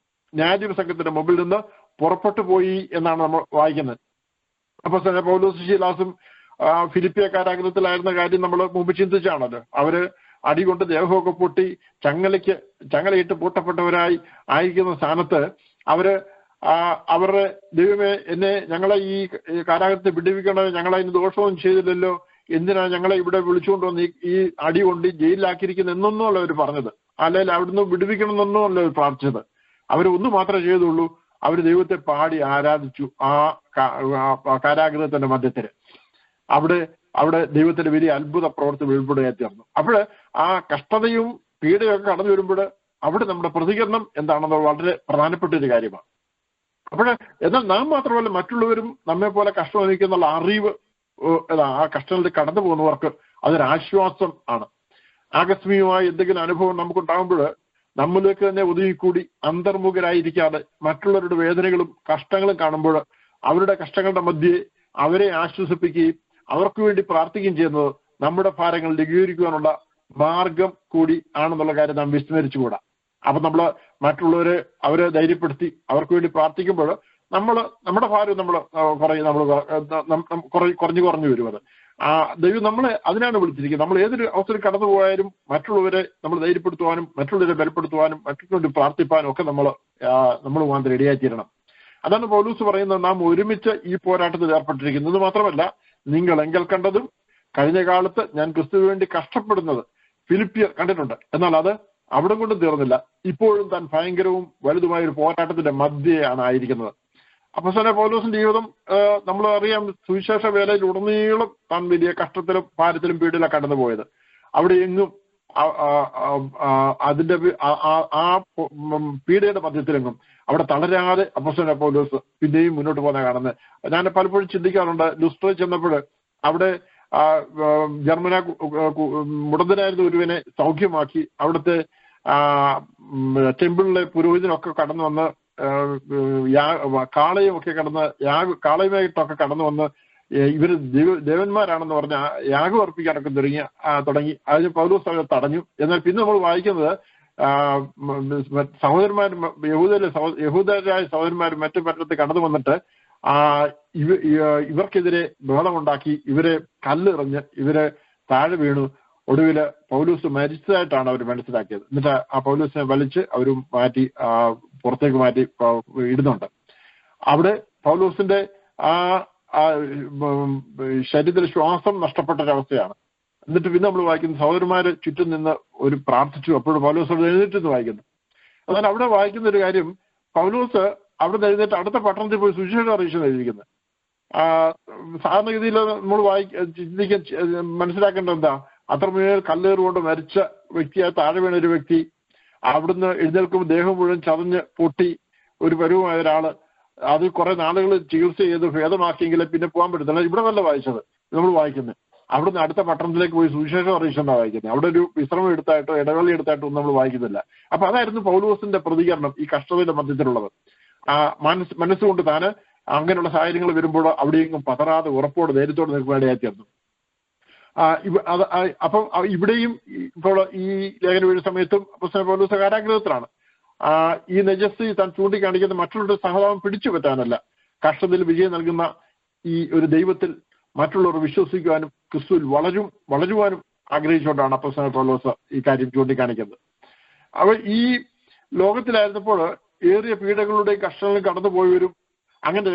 [SPEAKER 4] ന്യായാധിപ സംഘത്തിന്റെ മുമ്പിൽ നിന്ന് പുറപ്പെട്ടു പോയി എന്നാണ് നമ്മൾ വായിക്കുന്നത്. അപ്പൊ പൗലോസും ശീലാസും ഫിലിപ്പിയ കാരാഗ്രഹത്തിലായിരുന്ന കാര്യം നമ്മൾ മുമ്പ് ചിന്തിച്ചാണല്ലോ. അവര് അടികൊണ്ട് ദേഹമൊക്കെ പൊട്ടി ചങ്ങലയിട്ട് പൂട്ടപ്പെട്ടവരായി ആയിരിക്കുന്ന സ്ഥാനത്ത് അവരുടെ ദൈവമേ, ഞങ്ങളെ ഈ കാരാഗ്രഹത്തെ വിടുവിക്കണോ, ഞങ്ങളെ അതിന് ദോഷമൊന്നും ചെയ്തില്ലല്ലോ, എന്തിനാ ഞങ്ങളെ ഇവിടെ വിളിച്ചുകൊണ്ട് വന്ന് ഈ അടി കൊണ്ട് ജയിലിലാക്കിയിരിക്കുന്ന എന്നൊന്നുമല്ല അവർ പറഞ്ഞത്, അല്ലെങ്കിൽ അവിടുന്ന് വിടുവിക്കണമെന്നൊന്നുമല്ല അവർ പ്രാർത്ഥിച്ചത്. അവർ ഒന്ന് മാത്രമേ ചെയ്തുള്ളൂ, അവർ ദൈവത്തെ പാടി ആരാധിച്ചു. ആ കാരാഗ്രഹത്തിന്റെ മധ്യത്തിൽ അവിടെ അവിടെ ദൈവത്തിന്റെ വലിയ അത്ഭുത പ്രവൃത്തി വെളിപ്പെടുകയായി തീർന്നു. അപ്പോൾ ആ കഷ്ടതയും പീഡയൊക്കെ കടന്നു വരുമ്പോൾ അവിടെ നമ്മുടെ പ്രതികരണം എന്താണെന്ന് വളരെ പ്രധാനപ്പെട്ട ഒരു കാര്യമാണ്. അപ്പോൾ എന്നാൽ നാം മാത്രമല്ല മറ്റുള്ളവരും നമ്മെ പോലെ കഷ്ടം അനുഭവിക്കുന്നുള്ള അറിവ് ആ കഷ്ടങ്ങളിൽ കടന്നു പോകുന്നവർക്ക് അതൊരാശ്വാസം ആണ്. ആകസ്മികമായ എന്തെങ്കിലും അനുഭവം നമുക്കുണ്ടാകുമ്പോൾ നമ്മളിലേക്ക് തന്നെ ഒതുങ്ങിക്കൂടി അന്തർമുഖരായിരിക്കാതെ മറ്റുള്ളവരുടെ വേദനകളും കഷ്ടങ്ങളും കാണുമ്പോൾ അവരുടെ കഷ്ടങ്ങളുടെ മധ്യേ അവരെ ആശ്വസിപ്പിക്കുകയും അവർക്ക് വേണ്ടി പ്രാർത്ഥിക്കുകയും ചെയ്യുന്നത് നമ്മുടെ ഭാരങ്ങൾ ലഘൂകരിക്കുവാനുള്ള മാർഗം കൂടി ആണെന്നുള്ള കാര്യം നാം വിസ്മരിച്ചുകൂടാ. അപ്പൊ നമ്മൾ മറ്റുള്ളവരെ അവരെ ധൈര്യപ്പെടുത്തി അവർക്ക് വേണ്ടി പ്രാർത്ഥിക്കുമ്പോൾ നമ്മുടെ ഭാരം കുറഞ്ഞു വരും. അത് ദൈവം നമ്മളെ അതിനാണ് വിളിച്ചിരിക്കുന്നത്. നമ്മൾ ഏതൊരു അവസരം കടന്നു പോയാലും മറ്റുള്ളവരെ നമ്മൾ ധൈര്യപ്പെടുത്തുവാനും മറ്റുള്ളവരെ ബലപ്പെടുത്തുവാനും മറ്റുള്ളവരെ പ്രാർത്ഥിപ്പാനും ഒക്കെ നമ്മൾ മാത്രം റെഡിയായിത്തീരണം. അതാണ് പൗലൂസ് പറയുന്നത്, നാം ഒരുമിച്ച് ഈ പോരാട്ടത്തിൽ ഏർപ്പെട്ടിരിക്കുന്നത്. മാത്രമല്ല, നിങ്ങൾ എങ്കിൽ കണ്ടതും കഴിഞ്ഞ കാലത്ത് ഞാൻ ക്രിസ്തുവിന് വേണ്ടി കഷ്ടപ്പെടുന്നത് ഫിലിപ്പിയർ കണ്ടിട്ടുണ്ട്. എന്നാൽ അത് അവിടെ കൊണ്ടും തീർന്നില്ല. ഇപ്പോഴും താൻ ഭയങ്കരവും വലുതുമായ ഒരു പോരാട്ടത്തിന്റെ മധ്യയാണ് ആയിരിക്കുന്നത്. അപ്പോസ്തലനായ പൗലോസിന്റെ ജീവിതം നമ്മൾ അറിയാം. സുവിശേഷ വേലയിൽ ഉടനീളം താൻ വലിയ കഷ്ടത്തിലും ഭാരത്തിലും പീഡയിലും കടന്നു പോയത്. അവിടെ എങ്ങും അതിന്റെ ആ പീഡയുടെ മധ്യത്തിലെങ്ങും അവിടെ തളരാതെ അപ്പോസ്തലനായ പൗലോസ് പിന്നെയും മുന്നോട്ട് പോകുന്ന കാണുന്നത് ഞാൻ പലപ്പോഴും ചിന്തിക്കാറുണ്ട്. ലുസ്ട്രയിൽ ചെന്നപ്പോൾ അവിടെ മുടന്തനായിരുന്ന ഒരുവനെ സൗഖ്യമാക്കി. അവിടുത്തെ ടെമ്പിളിലെ പുരോഹിതനൊക്കെ കടന്നു വന്ന് കാളയുമായിട്ടൊക്കെ കടന്നു വന്ന് ഇവര് ദേവന്മാരാണെന്ന് പറഞ്ഞ യാഗം അർപ്പിക്കാനൊക്കെ തുടങ്ങി. അതിന് പൗലോസ് അവരെ തടഞ്ഞു. എന്നാൽ പിന്നെ നമ്മൾ വായിക്കുന്നത് സഹോദരന്മാരും യഹൂദരായ സഹോദരന്മാരും മറ്റു പറ്റത്ത് കടന്നു വന്നിട്ട് ഇവർക്കെതിരെ ബഹളമുണ്ടാക്കി, ഇവരെ കല്ലെറിഞ്ഞ് ഇവരെ താഴെ വീണു. ഒടുവില് പൗലൂസ് മരിച്ചതായിട്ടാണ് അവർ മനസ്സിലാക്കിയത്. എന്നിട്ട് ആ പൗലൂസിനെ വലിച്ച് അവർ പുറത്തേക്ക് മാറ്റി ഇടുന്നുണ്ട്. അവിടെ പൗലൂസിന്റെ ശരീരത്തിൽ ശ്വാസം നഷ്ടപ്പെട്ട ഒരവസ്ഥയാണ്. എന്നിട്ട് പിന്നെ നമ്മൾ വായിക്കുന്നു സഹോദരന്മാര് ചുറ്റും നിന്ന് ഒരു പ്രാർത്ഥിച്ചു. അപ്പോഴും പൗലോസ് എഴുന്നേറ്റെന്ന് വായിക്കുന്നു. എന്നാൽ അവിടെ വായിക്കുന്ന ഒരു കാര്യം, പൗലോസ് അവിടെ എഴുന്നേറ്റ് അടുത്ത പട്ടണത്തിൽ പോയി സുവിശേഷം അറിയിച്ചെന്ന് എഴുതിയിരിക്കുന്നത്. സാധാരണഗതിയിൽ നമ്മൾ ചിന്തിക്കാൻ മനസ്സിലാക്കേണ്ടത് എന്താ, അത്രമേൽ കല്ലേറുകൊണ്ട് മരിച്ച വ്യക്തിയായി താഴെ വീണ ഒരു വ്യക്തി അവിടുന്ന് എഴുന്നേൽക്കുമ്പോൾ ദേഹം മുഴുവൻ ചതഞ്ഞ് പൊട്ടി ഒരു പരുവമായ ഒരാള് അത് കുറെ നാളുകൾ ചികിത്സ ചെയ്ത് ഭേദമാക്കിയെങ്കിലേ പിന്നെ പോകാൻ പറ്റത്തില്ല. ഇവിടെ നല്ല വായിച്ചത് നമ്മൾ വായിക്കുന്നത് അവിടുന്ന് അടുത്ത പട്ടണത്തിലേക്ക് പോയി സുവിശേഷം അറിയിച്ചെന്നാണ് വായിക്കുന്നത്. അവിടെ ഒരു വിശ്രമം എടുത്തായിട്ടോ ഇടവേള എടുത്തായിട്ടോ ഒന്നും നമ്മൾ വായിക്കുന്നില്ല. അപ്പൊ അതായിരുന്നു പൗലോസിന്റെ പ്രതികരണം ഈ കഷ്ടതയുടെ മധ്യത്തിലുള്ളത്. മനസ്സുകൊണ്ട് താന് അങ്ങനെയുള്ള സാഹചര്യങ്ങൾ വരുമ്പോൾ അവിടെയെങ്കിലും പതറാതെ ഉറപ്പോടെ ധൈര്യത്തോടെ നിൽക്കുവാനായി തീർന്നു. അപ്പം ഇവിടെയും ഇപ്പോൾ ഈ ലേഖനം എഴുതുന്ന സമയത്തും പൗലോസ് കാരാഗ്രഹത്തിലാണ്. ഈ നജസ് താൻ ചൂണ്ടിക്കാണിക്കുന്ന മറ്റുള്ളവരുടെ സഹതാപം പിടിച്ചു പറ്റാനല്ല, കഷ്ടത്തിൽ വിജയം നൽകുന്ന ഈ ഒരു ദൈവത്തിൽ മറ്റുള്ളവർ വിശ്വസിക്കുവാനും ക്രിസ്തുവിൽ വളരുവാനും ആഗ്രഹിച്ചുകൊണ്ടാണ് അപ്പോസ്തലനായ പൗലോസ് ഈ കാര്യം ചൂണ്ടിക്കാണിക്കുന്നത്. അവ ഈ ലോകത്തിലായിരുന്നപ്പോൾ ഏറിയ പീഡകളുടെയും കഷ്ടങ്ങളും കടന്നുപോയവരും അങ്ങനെ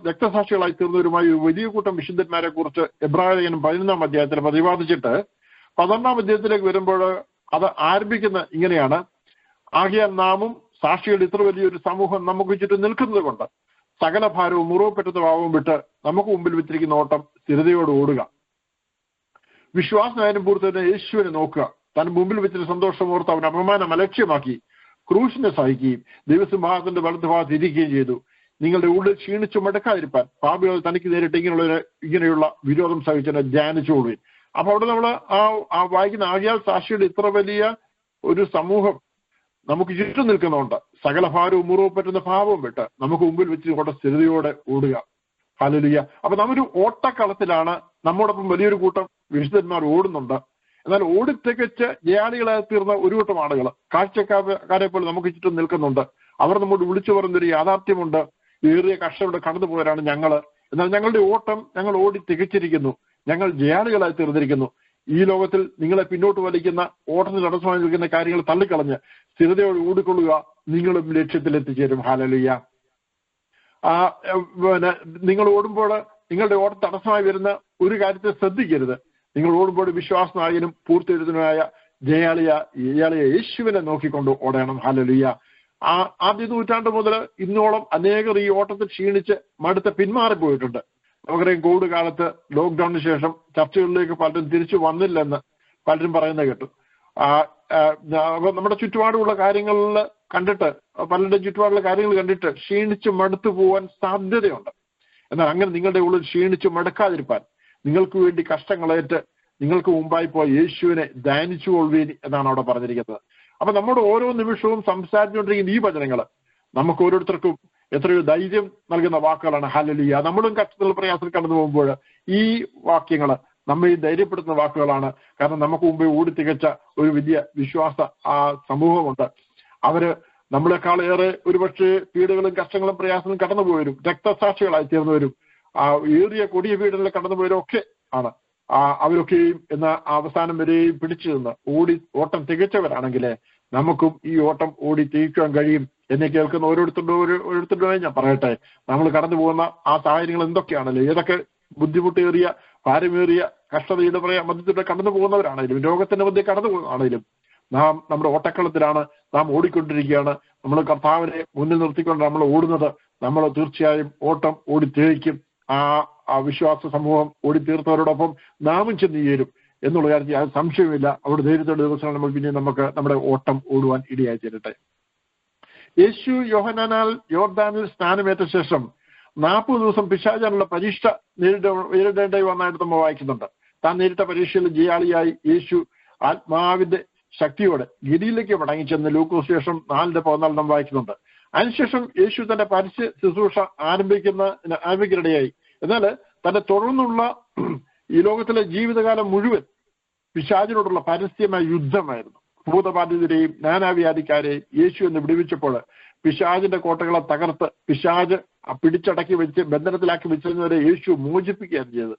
[SPEAKER 4] രക്തസാക്ഷികളായി തീർന്നവരുമായി ഒരു വലിയ കൂട്ടം വിശുദ്ധന്മാരെ കുറിച്ച് എബ്രായലേഖനം 11-ാം അധ്യായത്തിൽ പ്രതിപാദിച്ചിട്ട് 12-ാം അധ്യായത്തിലേക്ക് വരുമ്പോൾ അത് ആരംഭിക്കുന്ന ഇങ്ങനെയാണ്: ആകയാൽ നാമും സാക്ഷികളുടെ ഇത്ര വലിയൊരു സമൂഹം നമുക്ക് ചുറ്റും നിൽക്കുന്നത് കൊണ്ട് സകല ഭാരവും മുറിവപ്പെട്ട ഭാവവും വിട്ട് നമുക്ക് മുമ്പിൽ വെച്ചിരിക്കുന്ന ഓട്ടം സ്ഥിരതയോട് ഓടുക. വിശ്വാസനായാലും പൂർത്തന്നെ യേശുവിനെ നോക്കുക. താൻ മുമ്പിൽ വെച്ചിട്ട് സന്തോഷം ഓർത്ത് അവൻ അപമാനം അലക്ഷ്യമാക്കി ക്രൂശിനെ സഹിക്കുകയും ദൈവസിംഹാസനത്തിന്റെ വലതുഭാഗത്ത് ഇരിക്കുകയും ചെയ്തു. നിങ്ങളുടെ ഉള്ളിൽ ക്ഷീണിച്ചു മടക്കാതിരിപ്പാൻ പാപികൾ തനിക്ക് നേരിട്ട് ഇങ്ങനെയുള്ള വിരോധം സഹിച്ചതിനെ ധ്യാനിച്ചുകൊള്ളുകയും. അപ്പൊ അവിടെ നമ്മൾ ആ വായിക്കുന്ന ആകയാൽ സാക്ഷിയുടെ ഇത്ര വലിയ ഒരു സമൂഹം നമുക്ക് ചുറ്റും നിൽക്കുന്നുണ്ട്, സകല ഭാരവും മുറിവ് പറ്റുന്ന ഭാവവും വിട്ട് നമുക്ക് മുമ്പിൽ വെച്ച് കൊണ്ട് സ്ഥിരതയോടെ ഓടുക. ഹല്ലേലൂയ. അപ്പൊ നമ്മൊരു ഓട്ടക്കളത്തിലാണ്. നമ്മോടൊപ്പം വലിയൊരു കൂട്ടം വിശുദ്ധന്മാർ ഓടുന്നുണ്ട്. എന്നാൽ ഓടിത്തികച്ച് ജയാളികളായി തീർന്ന ഒരു കൂട്ടം ആളുകൾ കാഴ്ചക്കാരെ പോലെ നമുക്ക് ചുറ്റും നിൽക്കുന്നുണ്ട്. അവർ നമ്മോട് വിളിച്ചു പറഞ്ഞൊരു യാഥാർത്ഥ്യമുണ്ട്: ഏറിയ കഷ്ടപ്പെട്ട് കടന്നുപോയവരാണ് ഞങ്ങള്. എന്നാൽ ഞങ്ങളുടെ ഓട്ടം ഞങ്ങൾ ഓടി തികച്ചിരിക്കുന്നു, ഞങ്ങൾ ജയാളികളായി തീർന്നിരിക്കുന്നു. ഈ ലോകത്തിൽ നിങ്ങളെ പിന്നോട്ട് വലിക്കുന്ന ഓട്ടത്തിന് തടസ്സമായി നിൽക്കുന്ന കാര്യങ്ങൾ തള്ളിക്കളഞ്ഞ് സ്ഥിരതയോടെ ഓടിക്കൊള്ളുക, നിങ്ങളും ലക്ഷ്യത്തിൽ എത്തിച്ചേരും. ഹല്ലേലൂയ. നിങ്ങൾ ഓടുമ്പോൾ നിങ്ങളുടെ ഓട്ടം തടസ്സമായി വരുന്ന ഒരു കാര്യത്തെ ശ്രദ്ധിക്കരുത്. നിങ്ങൾ ഓടുമ്പോൾ വിശ്വാസനായകനും പൂർത്തിയെഴുതുന്നതായ ജയാളിയ യേശുവിനെ നോക്കിക്കൊണ്ട് ഓടണം. ഹല്ലേലൂയ. ആദ്യ നൂറ്റാണ്ട് മുതൽ ഇന്നോളം അനേകർ ഈ ഓട്ടത്തിൽ ക്ഷീണിച്ച് മടുത്ത് പിന്മാറിപ്പോയിട്ടുണ്ട്. നമുക്കറിയാം കോവിഡ് കാലത്ത് ലോക്ക്ഡൌണിന് ശേഷം ചർച്ചകളിലേക്ക് പലരും തിരിച്ചു വന്നില്ലെന്ന് പലരും പറയുന്നത് കേട്ടു. അപ്പൊ നമ്മുടെ ചുറ്റുപാടുമുള്ള കാര്യങ്ങളിൽ കണ്ടിട്ട്, പലരുടെ ചുറ്റുപാടുള്ള കാര്യങ്ങൾ കണ്ടിട്ട് ക്ഷീണിച്ച് മടുത്തു പോകാൻ സാധ്യതയുണ്ട്. എന്നാൽ അങ്ങനെ നിങ്ങളുടെ ഉള്ളിൽ ക്ഷീണിച്ച് മടുക്കാതിരിപ്പാൻ, നിങ്ങൾക്ക് വേണ്ടി കഷ്ടങ്ങളേറ്റ് നിങ്ങൾക്ക് മുമ്പായി പോയ യേശുവിനെ ധ്യാനിച്ചു കൊള്ളുവീൻ എന്നാണ് അവിടെ പറഞ്ഞിരിക്കുന്നത്. അപ്പൊ നമ്മുടെ ഓരോ നിമിഷവും സംസാരിച്ചുകൊണ്ടിരിക്കുന്ന ഈ വചനങ്ങൾ നമുക്ക് ഓരോരുത്തർക്കും എത്രയോ ധൈര്യം നൽകുന്ന വാക്കുകളാണ്. ഹല്ലേലൂയ. നമ്മളും കഷ്ടത്തിൽ പ്രയാസത്തിൽ കടന്നു പോകുമ്പോൾ ഈ വാക്യങ്ങൾ നമ്മെ ധൈര്യപ്പെടുത്തുന്ന വാക്കുകളാണ്. കാരണം നമുക്ക് മുമ്പേ ഓടി തികച്ച ഒരു വലിയ വിശ്വാസ സമൂഹമുണ്ട്. അവര് നമ്മളെക്കാളേറെ ഒരുപക്ഷെ പീഡകളും കഷ്ടങ്ങളും പ്രയാസങ്ങളും കടന്നുപോയവരും രക്തസാക്ഷികളായി തീർന്നവരും ഏറിയ കൊടിയ പീഡനങ്ങൾ കടന്നുപോയവരും ഒക്കെ ആണ്. അവരൊക്കെയും എന്ന അവസാനം വരെയും പിടിച്ചു നിന്ന് ഓട്ടം തികച്ചവരാണെങ്കിൽ നമുക്കും ഈ ഓട്ടം ഓടി തികയ്ക്കാൻ കഴിയും. എന്നെ കേൾക്കുന്ന ഓരോരുത്തരുടെയും ഞാൻ പറയട്ടെ, നമ്മൾ കടന്നു പോകുന്ന ആ സാഹചര്യങ്ങൾ എന്തൊക്കെയാണല്ലോ, ഏതൊക്കെ ബുദ്ധിമുട്ടേറിയ ഭാരമേറിയ കഷ്ടതയുടെ മധ്യത്തിലൂടെ കടന്നു പോകുന്നവരാണെങ്കിലും രോഗത്തിന്റെ മധ്യ കടന്നു പോകുന്നതാണെങ്കിലും നാം നമ്മുടെ ഓട്ടക്കളത്തിലാണ്, നാം ഓടിക്കൊണ്ടിരിക്കുകയാണ്. നമ്മൾ കർത്താവിനെ മുന്നിൽ നിർത്തിക്കൊണ്ട് നമ്മൾ ഓടുന്നത്. നമ്മൾ തീർച്ചയായും ഓട്ടം ഓടി തികയ്ക്കും. ആ വിശ്വാസ സമൂഹം ഓടി തീർത്തവരോടൊപ്പം നാമും ചെന്ന് ചേരും എന്നുള്ള കാര്യത്തിൽ അത് സംശയമില്ല. അവിടെ ധൈര്യത്തോടെ ദിവസങ്ങൾ നമ്മൾ പിന്നെ നമുക്ക് നമ്മുടെ ഓട്ടം ഓടുവാൻ ഇടയായി തീരട്ടെ. യേശു യോർദാനിൽ സ്നാനമേറ്റ ശേഷം 40 ദിവസം പിശാചിനുള്ള പരീക്ഷ നേരിടേണ്ടി വന്നായിട്ട് നമ്മൾ വായിക്കുന്നുണ്ട്. താൻ നേരിട്ട പരീക്ഷയിൽ ജയാളിയായി യേശു ആത്മാവിന്റെ ശക്തിയോടെ ഗിരിയിലേക്ക് മടങ്ങിച്ചെന്ന് ലൂക്കോസ് ശേഷം 4:14 നാം വായിക്കുന്നുണ്ട്. അതിനുശേഷം യേശു തന്റെ പരസ്യ ശുശ്രൂഷ ആരംഭിക്കാനിടയായി. എന്നാൽ തന്റെ തുടർന്നുള്ള ഈ ലോകത്തിലെ ജീവിതകാലം മുഴുവൻ പിശാചിനോടുള്ള പരസ്യമായ യുദ്ധമായിരുന്നു. ഭൂതബാധിതരെയും നാനാവ്യാധിക്കാരെയും യേശു എന്ന് വിടുവിച്ചപ്പോൾ പിശാചിന്റെ കോട്ടകളെ തകർത്ത് പിശാച് പിടിച്ചടക്കി വെച്ച് ബന്ധനത്തിലാക്കി വെച്ചിരുന്നവരെ യേശു മോചിപ്പിക്കുകയാണ് ചെയ്തത്.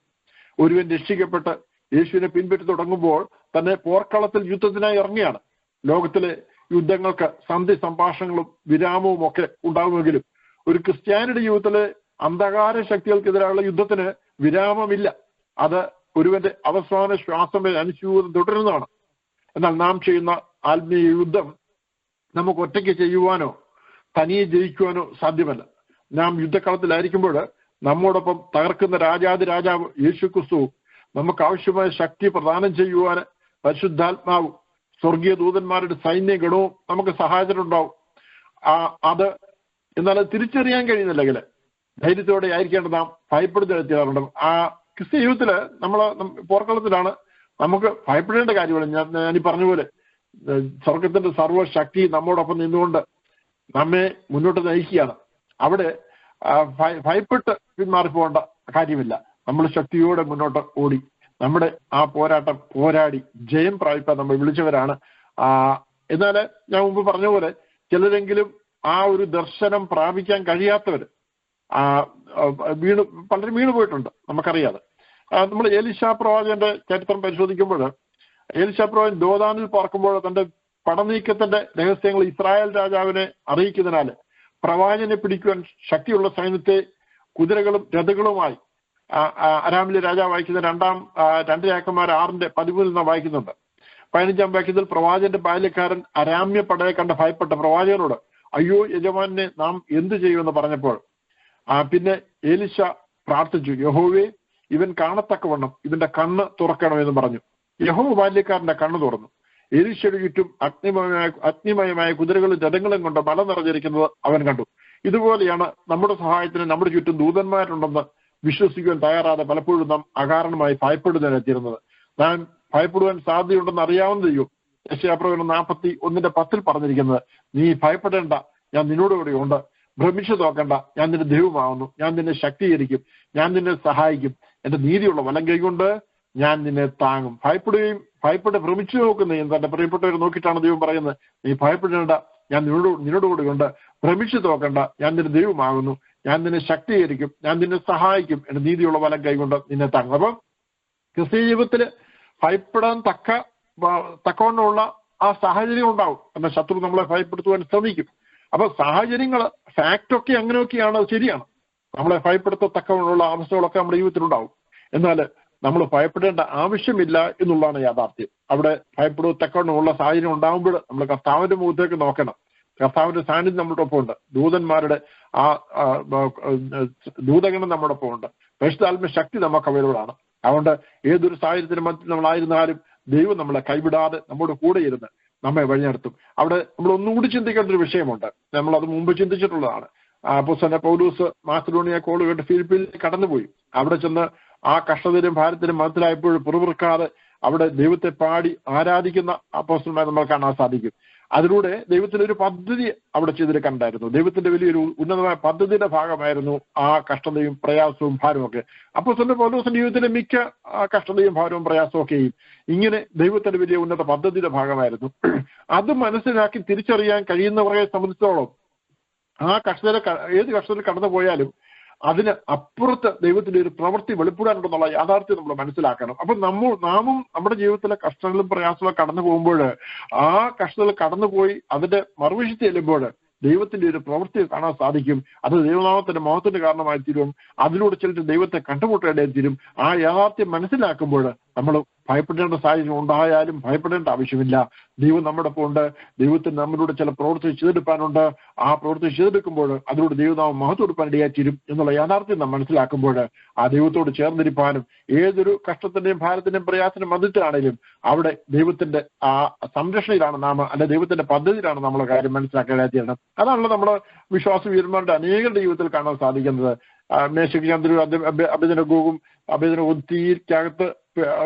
[SPEAKER 4] ഒരുവൻ രക്ഷിക്കപ്പെട്ട് യേശുവിനെ പിൻപറ്റി തുടങ്ങുമ്പോൾ തന്നെ പോർക്കളത്തിൽ യുദ്ധത്തിനായി ഇറങ്ങിയാണ്. ലോകത്തിലെ യുദ്ധങ്ങൾക്ക് സന്ധി സംഭാഷണങ്ങളും വിരാമവും ഒക്കെ ഉണ്ടാകുമെങ്കിലും ഒരു ക്രിസ്ത്യാനിയുടെ ജീവിതത്തിലെ അന്ധകാര ശക്തികൾക്കെതിരെയുള്ള യുദ്ധത്തിന് വിരാമമില്ല. അത് ഒരുവന്റെ അവസാന ശ്വാസം വരെ അനുസ്യൂതം തുടരുന്നതാണ്. എന്നാൽ നാം ചെയ്യുന്ന ആത്മീയ യുദ്ധം നമുക്ക് ഒറ്റയ്ക്ക് ചെയ്യുവാനോ തനിയെ ജയിക്കുവാനോ സാധ്യമല്ല. നാം യുദ്ധക്കളത്തിലായിരിക്കുമ്പോൾ നമ്മോടൊപ്പം തകർക്കുന്ന രാജാവ് യേശു ക്രിസ്തുവും നമുക്ക് ആവശ്യമായ ശക്തി പ്രദാനം ചെയ്യുവാൻ പരിശുദ്ധാത്മാവും സ്വർഗീയ ദൂതന്മാരുടെ സൈന്യഗണവും നമുക്ക് സഹായത്തിനുണ്ടാവും. അത് എന്നാൽ തിരിച്ചറിയാൻ കഴിയുന്നില്ലെങ്കിൽ ധൈര്യത്തോടെ ആയിരിക്കേണ്ടത് നാം ഭയപ്പെടുന്ന എത്തിയാറുണ്ട്. ക്രിസ്ത്യ ജീവിതത്തില് പോർക്കളത്തിലാണ് നമുക്ക് ഭയപ്പെടേണ്ട കാര്യമാണ്. ഞാനീ പറഞ്ഞ പോലെ സ്വർഗത്തിന്റെ സർവ്വശക്തി നമ്മോടൊപ്പം നിന്നുകൊണ്ട് നമ്മെ മുന്നോട്ട് നയിക്കുകയാണ്. അവിടെ ഭയപ്പെട്ട് പിന്മാറിപ്പോകേണ്ട കാര്യമില്ല. നമ്മൾ ശക്തിയോടെ മുന്നോട്ട് ഓടി നമ്മുടെ ആ പോരാട്ടം പോരാടി ജയം പ്രാപിപ്പാൻ നമ്മൾ വിളിച്ചവരാണ്. എന്നാൽ ഞാൻ മുമ്പ് പറഞ്ഞ പോലെ ചിലരെങ്കിലും ആ ഒരു ദർശനം പ്രാപിക്കാൻ കഴിയാത്തവർ പലരും വീണു പോയിട്ടുണ്ട്, നമുക്കറിയാതെ. നമ്മൾ എലീശാ പ്രവാചകന്റെ ചരിത്രം പരിശോധിക്കുമ്പോൾ എലീശാ പ്രവാചകൻ ദോതാനിൽ പാർക്കുമ്പോൾ തന്റെ പടനീക്കത്തിന്റെ രഹസ്യങ്ങൾ ഇസ്രായേൽ രാജാവിനെ അറിയിക്കുന്നതിനാൽ പ്രവാചകനെ പിടിക്കുവാൻ ശക്തിയുള്ള സൈന്യത്തെ കുതിരകളും രഥങ്ങളുമായി അരാമിലെ രാജാവ് വായിക്കുന്ന 2 രാജാക്കന്മാർ 6:13 വായിക്കുന്നുണ്ട്. 15 വാക്യത്തിൽ പ്രവാചകന്റെ ബാല്യക്കാരൻ അരാമ്യ പടയെ കണ്ട ഭയപ്പെട്ട പ്രവാചകനോട് അയ്യോ യജമാനെ നാം എന്ത് ചെയ്യുമെന്ന് പറഞ്ഞപ്പോൾ പിന്നെ എലീശ പ്രാർത്ഥിച്ചു, യഹോവേ ഇവൻ കാണത്തക്കവണ്ണം ഇവന്റെ കണ്ണ് തുറക്കണമെന്ന് പറഞ്ഞു. യഹോവ ബാല്യക്കാരന്റെ കണ്ണ് തുറന്നു. എലീശയുടെ ചുറ്റും അഗ്നിമയമായ കുതിരകളും രഥങ്ങളും കൊണ്ട് മല നിറഞ്ഞിരിക്കുന്നത് അവൻ കണ്ടു. ഇതുപോലെയാണ് നമ്മുടെ സഹായത്തിന് നമ്മുടെ ചുറ്റും ദൂതന്മാരുണ്ടെന്ന് വിശ്വസിക്കുവാൻ തയ്യാറാതെ പലപ്പോഴും നാം അകാരണമായി ഭയപ്പെടുന്നതിനെത്തിയിരുന്നത്. നാം ഭയപ്പെടുവാൻ സാധ്യതയുണ്ടെന്ന് അറിയാവുന്ന ദൈവം യെശയ്യാപ്രവചനം 41:10 പറഞ്ഞിരിക്കുന്നത്, നീ ഭയപ്പെടേണ്ട, ഞാൻ നിന്നോടുകൂടി ഉണ്ട്. ഭ്രമിച്ചു നോക്കണ്ട, ഞാൻ നിന്റെ ദൈവമാവുന്നു. ഞാൻ നിന്നെ ശക്തീകരിക്കും, ഞാൻ നിന്നെ സഹായിക്കും. എന്റെ നീതിയുള്ള വലം കൈകൊണ്ട് ഞാൻ നിന്നെ താങ്ങും. ഭയപ്പെട്ട് ഭ്രമിച്ചു നോക്കുന്ന തന്റെ പ്രിയപ്പെട്ടവരെ നോക്കിയിട്ടാണ് ദൈവം പറയുന്നത്, നീ ഭയപ്പെടേണ്ട, ഞാൻ നിന്നോടുകൂടി ഉണ്ട്. ഭ്രമിച്ചു നോക്കണ്ട, ഞാൻ നിന്റെ ദൈവമാകുന്നു. ഞാൻ നിന്നെ ശക്തീകരിക്കും, ഞാൻ നിന്നെ സഹായിക്കും. എന്റെ നീതിയുള്ള വലം കൈകൊണ്ട് നിന്നെ താങ്ങും. അപ്പം ക്രിസ്തീയ ജീവിതത്തിൽ ഭയപ്പെടാൻ തക്കവണ്ണമുള്ള ആ സാഹചര്യം ഉണ്ടാവും. എന്നാൽ ശത്രു നമ്മളെ ഭയപ്പെടുത്തുവാൻ ശ്രമിക്കും. അപ്പൊ സാഹചര്യങ്ങൾ ഫാക്റ്റൊക്കെ അങ്ങനെയൊക്കെയാണ്, ശരിയാണ്. നമ്മളെ ഭയപ്പെടുത്തത്തക്കവണ്ണമുള്ള അവസ്ഥകളൊക്കെ നമ്മുടെ ജീവിതത്തിലുണ്ടാവും. എന്നാൽ നമ്മൾ ഭയപ്പെടേണ്ട ആവശ്യമില്ല എന്നുള്ളതാണ് യാഥാർത്ഥ്യം. അവിടെ ഭയപ്പെടുത്തക്കവണ്ണമുള്ള സാഹചര്യം ഉണ്ടാകുമ്പോൾ നമ്മൾ കർത്താവിന്റെ മുഖത്തേക്ക് നോക്കണം. കർത്താവിന്റെ സാന്നിധ്യം നമ്മുടെ ഒപ്പം ഉണ്ട്. ദൂതന്മാരുടെ ദൂതഗണം നമ്മുടെ ഒപ്പം ഉണ്ട്. പരിശുദ്ധാത്മ ശക്തി നമുക്ക് അവൈലബിൾ ആണ്. അതുകൊണ്ട് ഏതൊരു സാഹചര്യത്തിനും മധ്യത്തിൽ നമ്മളായിരുന്നാലും ദൈവം നമ്മളെ കൈവിടാതെ നമ്മുടെ കൂടെ ഇരുന്ന് നമ്മെ വഴി നടത്തും. അവിടെ നമ്മൾ ഒന്നുകൂടി ചിന്തിക്കേണ്ട ഒരു വിഷയമുണ്ട്. നമ്മളത് മുമ്പ് ചിന്തിച്ചിട്ടുള്ളതാണ്. അപ്പോസ്തലനായ പൗലോസ് മാസിഡോണിയ കോൾ കേട്ട് ഫിലിപ്പിയിലേക്ക് കടന്നുപോയി. അവിടെ ചെന്ന് ആ കഷ്ടതയിലും ഭാരത്തിലും മനസ്സിലായപ്പോഴും പുറപുറക്കാതെ അവിടെ ദൈവത്തെ പാടി ആരാധിക്കുന്ന അപ്പോസ്തലന്മാരെ നമ്മൾ കാണാൻ സാധിക്കും. അതിലൂടെ ദൈവത്തിന്റെ ഒരു പദ്ധതി അവിടെ ചെയ്തെടുക്കാനുണ്ടായിരുന്നു. ദൈവത്തിന്റെ വലിയൊരു ഉന്നതമായ പദ്ധതിയുടെ ഭാഗമായിരുന്നു ആ കഷ്ടതയും പ്രയാസവും ഭാരവും ഒക്കെ. അപ്പോസ്തലൻ പൗലോസിന്റെ ജീവിതത്തിലെ മിക്ക കഷ്ടതയും ഭാരവും പ്രയാസവും ഒക്കെയും ഇങ്ങനെ ദൈവത്തിന്റെ വലിയ ഉന്നത പദ്ധതിയുടെ ഭാഗമായിരുന്നു. അത് മനസ്സിലാക്കി തിരിച്ചറിയാൻ കഴിയുന്നവരെ സംബന്ധിച്ചോളം ആ ഏത് കഷ്ടതയിൽ കടന്നു പോയാലും അതിന് അപ്പുറത്ത് ദൈവത്തിന്റെ ഒരു പ്രവൃത്തി വെളിപ്പെടാനുണ്ടെന്നുള്ള യാഥാർത്ഥ്യം നമ്മൾ മനസ്സിലാക്കണം. അപ്പൊ നാമും നമ്മുടെ ജീവിതത്തിലെ കഷ്ടങ്ങളും പ്രയാസങ്ങളും കടന്നു പോകുമ്പോൾ ആ കഷ്ടതകൾ കടന്നുപോയി അതിന്റെ മറുവശത്ത് ചെല്ലുമ്പോൾ ദൈവത്തിന്റെ ഒരു പ്രവൃത്തി കാണാൻ സാധിക്കും. അത് ദൈവനാമത്തിന്റെ മഹത്വത്തിന് കാരണമായി തീരും. അതിലൂടെ ചിലർ ദൈവത്തെ കണ്ടുമുട്ടേണ്ടതായി തീരും. ആ യാഥാർത്ഥ്യം മനസ്സിലാക്കുമ്പോൾ നമ്മൾ ഭയപ്പെടേണ്ട സാഹചര്യം ഉണ്ടായാലും ഭയപ്പെടേണ്ട ആവശ്യമില്ല. ദൈവം നമ്മുടെ ഒപ്പം ഉണ്ട്. ദൈവത്തിന് നമ്മളിലൂടെ ചില പ്രവൃത്തി ചെയ്തെടുക്കാനുണ്ട്. ആ പ്രവൃത്തി ചെയ്തെടുക്കുമ്പോൾ അതിലൂടെ ദൈവനാമം മഹത്വം എടുക്കാൻ ഇടയായി തീരും എന്നുള്ള യാഥാർത്ഥ്യം നാം മനസ്സിലാക്കുമ്പോൾ ആ ദൈവത്തോട് ചേർന്നിരിപ്പാനും ഏതൊരു കഷ്ടത്തിന്റെയും ഭാരത്തിന്റെയും പ്രയാസത്തിനും മധ്യത്തിലാണെങ്കിലും അവിടെ ദൈവത്തിന്റെ ആ സംരക്ഷണയിലാണ് നാം, അല്ലെ ദൈവത്തിന്റെ പദ്ധതിയിലാണ് നമ്മളെ കാര്യം മനസ്സിലാക്കേണ്ടതായി തീരണം. അതാണല്ലോ നമ്മുടെ വിശ്വാസ വീരന്മാരുടെ അനേകരുടെ ജീവിതത്തിൽ കാണാൻ സാധിക്കുന്നത്. മേശക് ചന്ദ്രു അഭിനഗോഗും തീക്കകത്ത്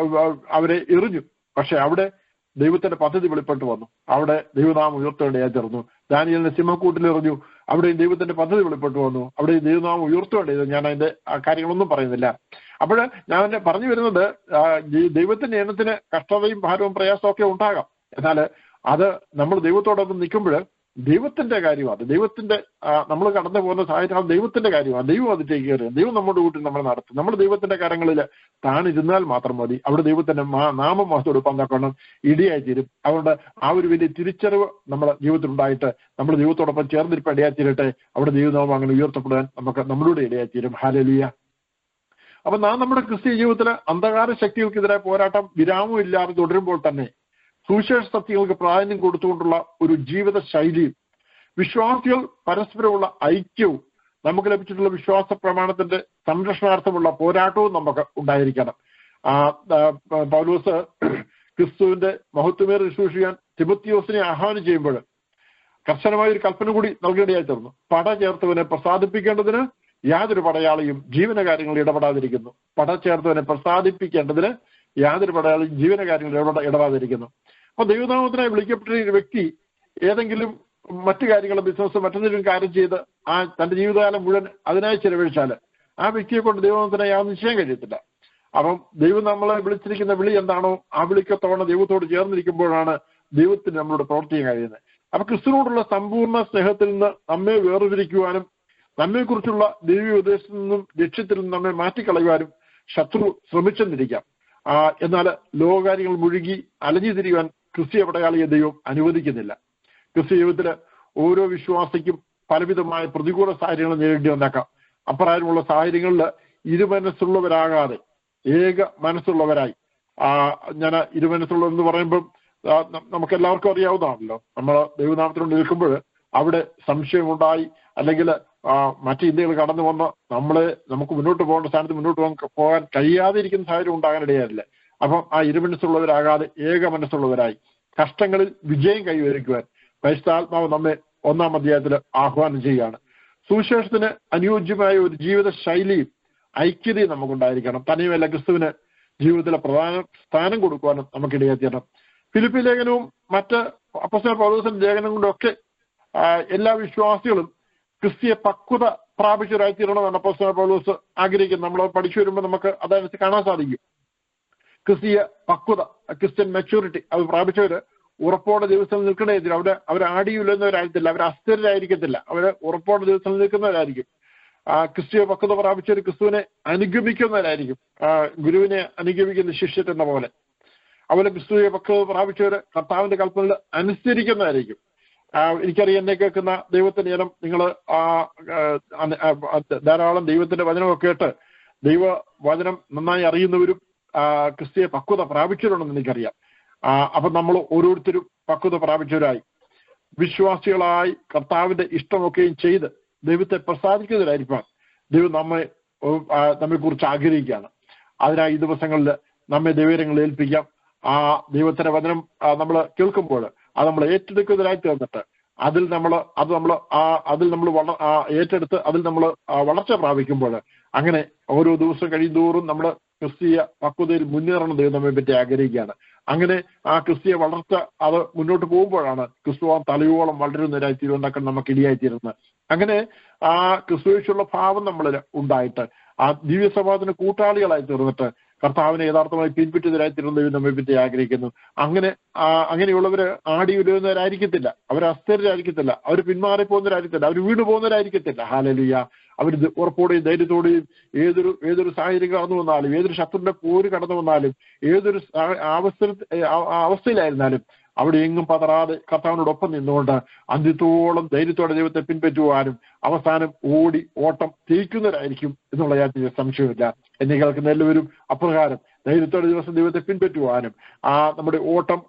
[SPEAKER 4] അവരെ എറിഞ്ഞു. പക്ഷെ അവിടെ ദൈവത്തിന്റെ പദ്ധതി വെളിപ്പെട്ടു വന്നു. അവിടെ ദൈവനാമം ഉയർത്തേണ്ടതായി തീർന്നു. ദാനിയേലിനെ സിംഹക്കൂട്ടിൽ എറിഞ്ഞു. അവിടെ ദൈവത്തിന്റെ പദ്ധതി വെളിപ്പെട്ടു വന്നു. അവിടെ ദൈവനാമം ഉയർത്തേണ്ടത്. ഞാൻ അതിന്റെ കാര്യങ്ങളൊന്നും പറയുന്നില്ല. അപ്പോൾ ഞാൻ പറഞ്ഞു വരുന്നത് ദൈവത്തിന്റെ എണ്ണത്തിന് കഷ്ടതയും ഭാരവും പ്രയാസവും ഒക്കെ ഉണ്ടാകാം. എന്നാൽ അത് നമ്മൾ ദൈവത്തോടൊപ്പം നിൽക്കുമ്പോൾ ദൈവത്തിന്റെ കാര്യമാണ്. ദൈവത്തിന്റെ നമ്മൾ കടന്നു പോകുന്ന സാഹചര്യം ദൈവത്തിന്റെ കാര്യമാണ്. ദൈവം അത് ടേക്ക് കെയർ ചെയ്യും. ദൈവം നമ്മുടെ കൂട്ടിൽ നമ്മൾ നടത്തും. നമ്മൾ ദൈവത്തിന്റെ കാര്യങ്ങളിൽ താണിരുന്നാൽ മാത്രം മതി. അവിടെ ദൈവത്തിന്റെ നാമം മഹത്വം തക്കണം ഇടയായി തീരും. അതുകൊണ്ട് ആ ഒരു വലിയ തിരിച്ചറിവ് നമ്മുടെ ജീവിതത്തിൽ ഉണ്ടായിട്ട് നമ്മൾ ദൈവത്തോടൊപ്പം ചേർന്നിരിപ്പ് ഇടയായി തീരട്ടെ. അവിടെ ദൈവനാമം അങ്ങനെ ഉയർത്തപ്പെടാൻ നമ്മളുടെ ഇടയായി തീരും. ഹല്ലേലൂയ. അപ്പൊ നാം നമ്മുടെ ക്രിസ്തീയ ജീവിതത്തില് അന്ധകാര ശക്തികൾക്കെതിരായ പോരാട്ടം വിരാമം ഇല്ലാതെ തുടരുമ്പോൾ തന്നെ സുവിശേഷ സത്യങ്ങൾക്ക് പ്രാധാന്യം കൊടുത്തുകൊണ്ടുള്ള ഒരു ജീവിത ശൈലിയും വിശ്വാസികൾ പരസ്പരമുള്ള ഐക്യവും നമുക്ക് ലഭിച്ചിട്ടുള്ള വിശ്വാസ പ്രമാണത്തിന്റെ സംരക്ഷണാർത്ഥമുള്ള പോരാട്ടവും നമുക്ക് ഉണ്ടായിരിക്കണം. പൗലോസ് ക്രിസ്തുവിന്റെ മഹത്വമേറിയ ശുശ്രൂഷിക്കാൻ തിമോത്തിയോസിനെ ആഹ്വാനം ചെയ്യുമ്പോൾ കർശനമായ ഒരു കൽപ്പന കൂടി നൽകേണ്ടതായി തീർന്നു. പട ചേർത്തവനെ പ്രസാദിപ്പിക്കേണ്ടതിന് യാതൊരു പടയാളിയും ജീവനകാര്യങ്ങളിൽ ഇടപെടാതിരിക്കുന്നു. പട ചേർത്തവനെ പ്രസാദിപ്പിക്കേണ്ടതിന് യാതൊരു പടയാളിയും ജീവനകാര്യങ്ങളിൽ ഇടപെടാതിരിക്കുന്നു. അപ്പൊ ദൈവനാമത്തിനായി വിളിക്കപ്പെട്ട ഒരു വ്യക്തി ഏതെങ്കിലും മറ്റു കാര്യങ്ങൾ ബിസിനസ് മറ്റെന്തെങ്കിലും കാര്യം ചെയ്ത് തന്റെ ജീവിതകാലം മുഴുവൻ അതിനായി ചെലവഴിച്ചാൽ ആ വ്യക്തിയെ കൊണ്ട് ദൈവനാമത്തിനായി യാതൊന്നും ചെയ്യാൻ കഴിയത്തില്ല. അപ്പം ദൈവം നമ്മളെ വിളിച്ചിരിക്കുന്ന വിളി എന്താണോ ആ വിളിക്കത്തോടെ ദൈവത്തോട് ചേർന്നിരിക്കുമ്പോഴാണ് ദൈവത്തിന് നമ്മളോട് പ്രവർത്തിക്കാൻ കഴിയുന്നത്. അപ്പൊ ക്രിസ്തുവിനോടുള്ള സമ്പൂർണ്ണ സ്നേഹത്തിൽ നിന്ന് നമ്മെ വേർതിരിക്കുവാനും നമ്മെക്കുറിച്ചുള്ള ദൈവീയ ഉദ്ദേശത്തിൽ നിന്നും ലക്ഷ്യത്തിൽ നിന്നും നമ്മെ മാറ്റിക്കളയുവാനും ശത്രു ശ്രമിച്ചെന്നിരിക്കാം. എന്നാൽ ലോകകാര്യങ്ങൾ മുഴുകി അലഞ്ഞു തിരിയുവാൻ ക്രിസ്തീയ പടയാളിയെ ദൈവം അനുവദിക്കുന്നില്ല. ക്രിസ്തീയ ജീവിതത്തില് ഓരോ വിശ്വാസിക്കും പലവിധമായ പ്രതികൂല സാഹചര്യങ്ങൾ നേരിടേണ്ടി വന്നേക്കാം. അപ്രകാരമുള്ള സാഹചര്യങ്ങളിൽ ഇരുമനസ്സുള്ളവരാകാതെ ഏക മനസ്സുള്ളവരായി ഞാൻ ഇരുമനസ്സുള്ളവരെന്ന് പറയുമ്പോൾ നമുക്ക് എല്ലാവർക്കും അറിയാവുന്നതാണല്ലോ. നമ്മൾ ദൈവനാമത്തിനോട് നിൽക്കുമ്പോൾ അവിടെ സംശയമുണ്ടായി അല്ലെങ്കിൽ മറ്റു ഇന്ത്യകൾ കടന്നു വന്ന് നമുക്ക് മുന്നോട്ട് പോകേണ്ട സ്ഥാനത്ത് മുന്നോട്ട് പോകാൻ കഴിയാതെ ഇരിക്കുന്ന സാഹചര്യം ഉണ്ടാകാനിടയാറില്ല. അപ്പം ആ ഇരുമനസ്സുള്ളവരാകാതെ ഏക മനസ്സുള്ളവരായി കഷ്ടങ്ങളിൽ വിജയം കൈവരിക്കുവാൻ പരിശുദ്ധാത്മാവ് നമ്മെ 1-ാം അധ്യായത്തിൽ ആഹ്വാനം ചെയ്യുകയാണ്. സുവിശേഷത്തിന് അനുയോജ്യമായ ഒരു ജീവിത ശൈലിയും ഐക്യതയും നമുക്കുണ്ടായിരിക്കണം. തനിയുമല്ല ക്രിസ്തുവിന് ജീവിതത്തിലെ പ്രധാന സ്ഥാനം കൊടുക്കുവാനും നമുക്കിടയായി തീരണം. ഫിലിപ്പി ലേഖനവും മറ്റ് അപ്പോസ്തലൻ പൗലോസിന്റെ ലേഖനം കൊണ്ടൊക്കെ എല്ലാ വിശ്വാസികളും ക്രിസ്തീയ പക്വത പ്രാപിച്ചവരായി തീരണമെന്നാണ് അപ്പോസ്തലൻ പൗലോസ് ആഗ്രഹിക്കുന്നത്. നമ്മൾ പഠിച്ചു വരുമ്പോൾ നമുക്ക് അതനുസരിച്ച് കാണാൻ സാധിക്കും. ക്രിസ്തീയ പക്വത, ക്രിസ്ത്യൻ മെച്യൂരിറ്റി അത് പ്രാപിച്ചവര് ഉറപ്പോടെ ദിവസം നിൽക്കണേതിൽ അവർ ആടിയില്ലെന്നവരായിരിക്കത്തില്ല, അവർ അസ്ഥിരരായിരിക്കത്തില്ല, അവര് ഉറപ്പോടെ ദിവസം നിൽക്കുന്നവരായിരിക്കും. ക്രിസ്തീയ പക്വത പ്രാപിച്ചവർ ക്രിസ്തുവിനെ അനുഗമിക്കുന്നവരായിരിക്കും. ഗുരുവിനെ അനുഗമിക്കുന്ന ശിഷ്യരെന്ന പോലെ അതുപോലെ ക്രിസ്തീയ പക്വത പ്രാപിച്ചവര് കർത്താവിന്റെ കൽപ്പനകൾ അനുസരിക്കുന്നവരായിരിക്കും. എനിക്കറിയാം, എന്നെ കേൾക്കുന്ന ദൈവത്തിന്റെ ജനം, നിങ്ങൾ ധാരാളം ദൈവത്തിന്റെ വചനമൊക്കെ കേട്ട് ദൈവവചനം നന്നായി അറിയുന്നവരും ക്രിസ്തീയ പക്വത പ്രാപിച്ചവരുണ്ടെന്ന് എനിക്കറിയാം. അപ്പൊ നമ്മൾ ഓരോരുത്തരും പക്വത പ്രാപിച്ചവരായി വിശ്വാസികളായി കർത്താവിന്റെ ഇഷ്ടമൊക്കെയും ചെയ്ത് ദൈവത്തെ പ്രസാദിക്കുന്നവരായിരിക്കാൻ ദൈവം നമ്മെ നമ്മെക്കുറിച്ച് ആഗ്രഹിക്കുകയാണ്. അതിനായി ഈ ദിവസങ്ങളിൽ നമ്മെ ദൈവങ്ങൾ ഏൽപ്പിക്കാം. ആ ദൈവത്തിന്റെ വചനം നമ്മൾ കേൾക്കുമ്പോൾ അത് നമ്മൾ ഏറ്റെടുക്കുന്നതിനായി തീർന്നിട്ട് അതിൽ നമ്മൾ ഏറ്റെടുത്ത് അതിൽ നമ്മൾ വളർച്ച പ്രാപിക്കുമ്പോൾ അങ്ങനെ ഓരോ ദിവസം കഴിയുന്തോറും നമ്മൾ ക്രിസ്തീയ പക്വതയിൽ മുന്നേറണം ദൈവം നമ്മെ പറ്റി ആഗ്രഹിക്കുകയാണ്. അങ്ങനെ ആ ക്രിസ്തീയ വളർച്ച അത് മുന്നോട്ട് പോകുമ്പോഴാണ് ക്രിസ്തുവാൻ തലയോളം വളരുന്നവരായി തീരുന്നതൊക്കെ നമുക്ക് ഇടിയായിത്തീരുന്നത്. അങ്ങനെ ആ ക്രിസ്തുവേശുള്ള ഭാവം നമ്മളിൽ ഉണ്ടായിട്ട് ആ ദിവ്യസഭാത്തിന് കൂട്ടാളികളായി തീർന്നിട്ട് കർത്താവിനെ യഥാർത്ഥമായി പിൻപറ്റുന്നവരായി തീരുന്ന ദൈവം നമ്മെ പറ്റി ആഗ്രഹിക്കുന്നു. അങ്ങനെയുള്ളവര് ആടി ഉരുന്നവരായിരിക്കത്തില്ല, അവർ അസ്ഥിരരായിരിക്കത്തില്ല, അവർ പിന്മാറിപ്പോകുന്നവരായിരിക്കത്തില്ല, അവർ വീണു പോകുന്നവരായിരിക്കത്തില്ല. ഹല്ലേലൂയ. അവർ ഉറപ്പോടെയും ധൈര്യത്തോടെയും ഏതൊരു സാഹചര്യം കടന്നു വന്നാലും, ഏതൊരു ശത്രുവിന്റെ പോര് കടന്നു വന്നാലും, ഏതൊരു അവസ്ഥയിലായിരുന്നാലും അവിടെ എങ്ങും പതറാതെ കർത്താവിനോടൊപ്പം നിന്നുകൊണ്ട് അന്ത്യത്തോളം ധൈര്യത്തോടെ ദൈവത്തെ പിൻപറ്റുവാനും അവസാനം ഓട്ടം ജയിക്കുന്നവരായിരിക്കും എന്നുള്ള കാര്യത്തിൽ സംശയമില്ല. എന്നെ കേൾക്കുന്ന എല്ലാവരും അപ്രകാരം ധൈര്യത്തോടെ ദൈവത്തെ പിൻപറ്റുവാനും നമ്മുടെ ഓട്ടം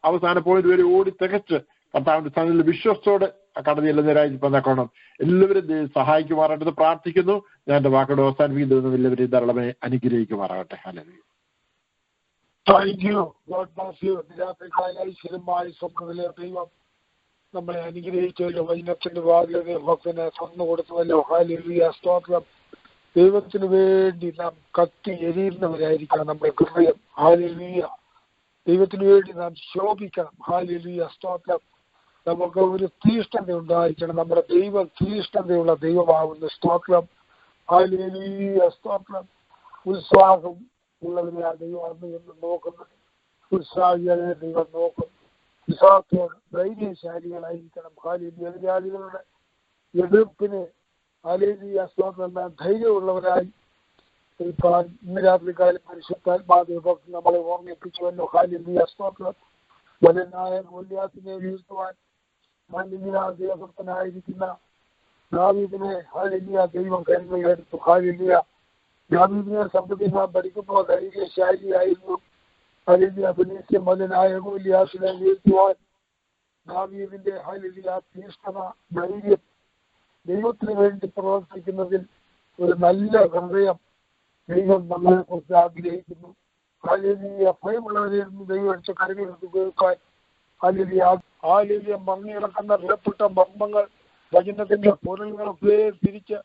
[SPEAKER 4] അവസാന പോയിന്റ് വരെ ഓടി തികച്ച് കർത്താവിന്റെ സ്ഥാനത്തിൽ വിശ്വസത്തോടെ കടന്നു ചെല്ലുന്നവരായിരിക്കണം. എല്ലാവരും സഹായിക്കുമാറായിട്ട് പ്രാർത്ഥിക്കുന്നു. ഞാൻ എന്റെ വാക്കോട് അവസാനിപ്പിക്കുന്നു. എല്ലാവരും ധാരാളമായി അനുഗ്രഹിക്കുമാറാകട്ടെ. ഹല്ലേലൂയ.
[SPEAKER 1] Thank you. God bless you. ഐശ്വര്യമായി സ്വപ്നത്തിലെ ദൈവം നമ്മളെ അനുഗ്രഹിച്ചല്ലോ. വചനത്തിന്റെ വാതിലെ ഭക്തനെ തുറന്നു കൊടുത്തുവല്ലോ. ഹല്ലേലൂയ. സ്തോത്രം. ദൈവത്തിന് വേണ്ടി നാം കത്തി എരിയുന്നവരായിരിക്കണം നമ്മുടെ ഹൃദയം. ഹല്ലേലൂയ. ദൈവത്തിന് വേണ്ടി നാം ശോഭിക്കണം. ഹല്ലേലൂയ. സ്തോത്രം. നമുക്ക് ഒരു തീഷ്ണത ഉണ്ടായിരിക്കണം. നമ്മുടെ ദൈവം തീഷ്ണതയുള്ള ദൈവമാകുന്നു. സ്തോത്രം. ഹല്ലേലൂയ. സ്തോത്രം. ഉത്സാഹം ഉള്ളവരെ ആ ദൈവം അന്ന് എന്ന് നോക്കുന്നത്. ഉത്സാഹികളെ ദൈവം നോക്കും. ഉത്സാഹത്തോട് ധൈര്യശാലികളായിരിക്കണം. ഹല്ലേലൂയ. എതിരാളികളുടെ എതിർപ്പിന് ഹല്ലേലൂയ സ്തോത്രം ധൈര്യമുള്ളവരായി ഇരിക്കാൻ ഇന്ന് രാത്രികാലം പരിശുദ്ധാത്മാവ് നമ്മളെ ഓർമ്മിപ്പിച്ചുവല്ലോ. ഹല്ലേലൂയ സ്തോത്രം. വലനായ ഗോലിയാത്തിനെ വീഴ്ത്തുവാൻ ദേവഭക്തനായിരിക്കുന്ന ദാവീദിനെ ഹല്ലേലൂയ ദൈവം കരുതലെടുത്തു. ഹല്ലേലൂയ. ദാവീദിനെ സംബന്ധിച്ച് നാം പഠിക്കുമ്പോൾ ധൈര്യശാലിയായിരുന്നു. ഹല്ലേലൂയ. ഫിലിസ്ത്യ മലനായ ഗോലിയാത്തിനെ വീഴ്ത്തുവാൻ ദാവീദിന്റെ ഹല്ലേലൂയ തീഷ്ണത, ധൈര്യം, ദൈവത്തിന് വേണ്ടി പ്രവർത്തിക്കുന്നതിൽ ഒരു നല്ല ഹൃദയം ദൈവം നമ്മളെ കുറിച്ച് ആഗ്രഹിക്കുന്നു. ഹല്ലേലൂയ. ഭയമുള്ളവരെ ദൈവം അടിച്ച കരങ്ങളെടുത്ത് കേൾക്കാൻ ഹല്ലേലൂയ മങ്ങിയിടക്കുന്ന വിലപ്പെട്ട മർമ്മങ്ങൾ വചനത്തിന്റെ പൊരുളുകളൊക്കെ തിരിച്ച്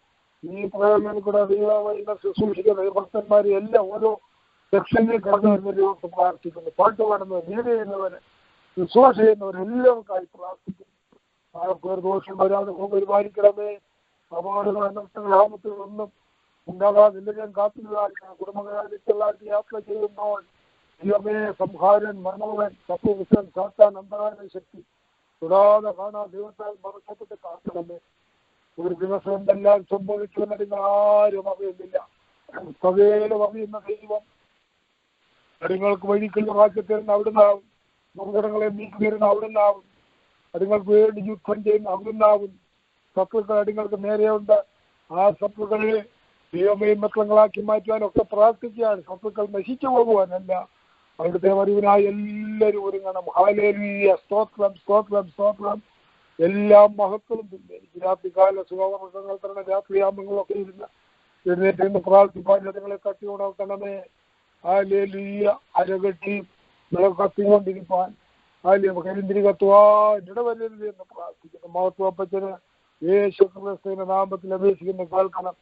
[SPEAKER 1] ഈ പ്രകടനത്തിൽ കൂടെ ദൈവം ശുശ്രൂഷിക്കുന്ന ഭക്തന്മാരെ എല്ലാം ഓരോ സെക്ഷനിൽ കടന്നു വരുന്ന ദൈവത്തെ പ്രാർത്ഥിക്കുന്നു. പാട്ട് പാടുന്നവർ, നീതി ചെയ്യുന്നവര്, ശുശ്രൂഷ ചെയ്യുന്നവരെല്ലാവർക്കായി പ്രാർത്ഥിക്കുന്നു. ആർക്കൊരു ദോഷം വരാതെ പരിപാലിക്കണമേ. അപകടങ്ങൾ അനർത്ഥങ്ങളാമത്തുകളൊന്നും ഉണ്ടാകാതെ ഞാൻ കാത്തുനിൽക്കാൻ കുടുംബകാര്യത്തിലാക്കി യാത്ര ചെയ്യുമ്പോൾ ദൈവമേ സംഹാരൻ, മരണവൻ, സത്വവിശ്വൻ, സാത്താൻ, അന്ധകാര ശക്തി തൊടാതെ കാണാൻ ദൈവത്താൽ മറക്കപ്പെട്ട് കാക്കണമേ. ഒരു ദിവസം എന്തെല്ലാം സംഭവിക്കുമെന്നതിന് ആരും അറിയുന്നില്ല. സകേലും അറിയുന്ന ദൈവം അതുങ്ങൾക്ക് വഴിക്കുള്ള വാക്യത്തിൽ അവിടുന്നാവും. മൃഗങ്ങളെ നീക്കി വരുന്ന അവിടുന്നാവും. അതുങ്ങൾക്ക് വേണ്ടി യുദ്ധം ചെയ്യുന്ന അവിടുന്നാവും. ശത്രുക്കൾ അതുങ്ങൾക്ക് നേരെയുണ്ട്. ആ ശത്രുക്കളെ ദൈവമേ മക്കളങ്ങളാക്കി മാറ്റുവാനൊക്കെ പ്രാർത്ഥിക്കുകയാണ്. ശത്രുക്കൾ നശിച്ചു പോകുവാനല്ല. അവിടുത്തെ വരവിനായി എല്ലാവരും ഒരുങ്ങണം. ഹല്ലേലൂയ. സ്തോത്രം, സ്തോത്രം, സ്തോത്രം. എല്ലാം മഹത്വം തന്നെ. രാത്രികാല സുഖവർഗങ്ങൾ തന്നെ രാത്രിയാമങ്ങളൊക്കെ എഴുന്നേറ്റ് പ്രാർത്ഥിപ്പാൻ അതുങ്ങളെ കത്തിയുണർത്തണമേ. ഹല്ലേലൂയ. അരകെട്ടി കത്തിക്കൊണ്ടിരിപ്പാൻ കരിന്തിരി കത്തുവാൻ ഇടവരരുത് എന്ന് പ്രാർത്ഥിക്കുന്നു. മഹത്വപ്പച്ചന് യേശു ക്രിസ്തുവിന്റെ നാമത്തിൽ അപേക്ഷിക്കുന്ന കേൾക്കണം.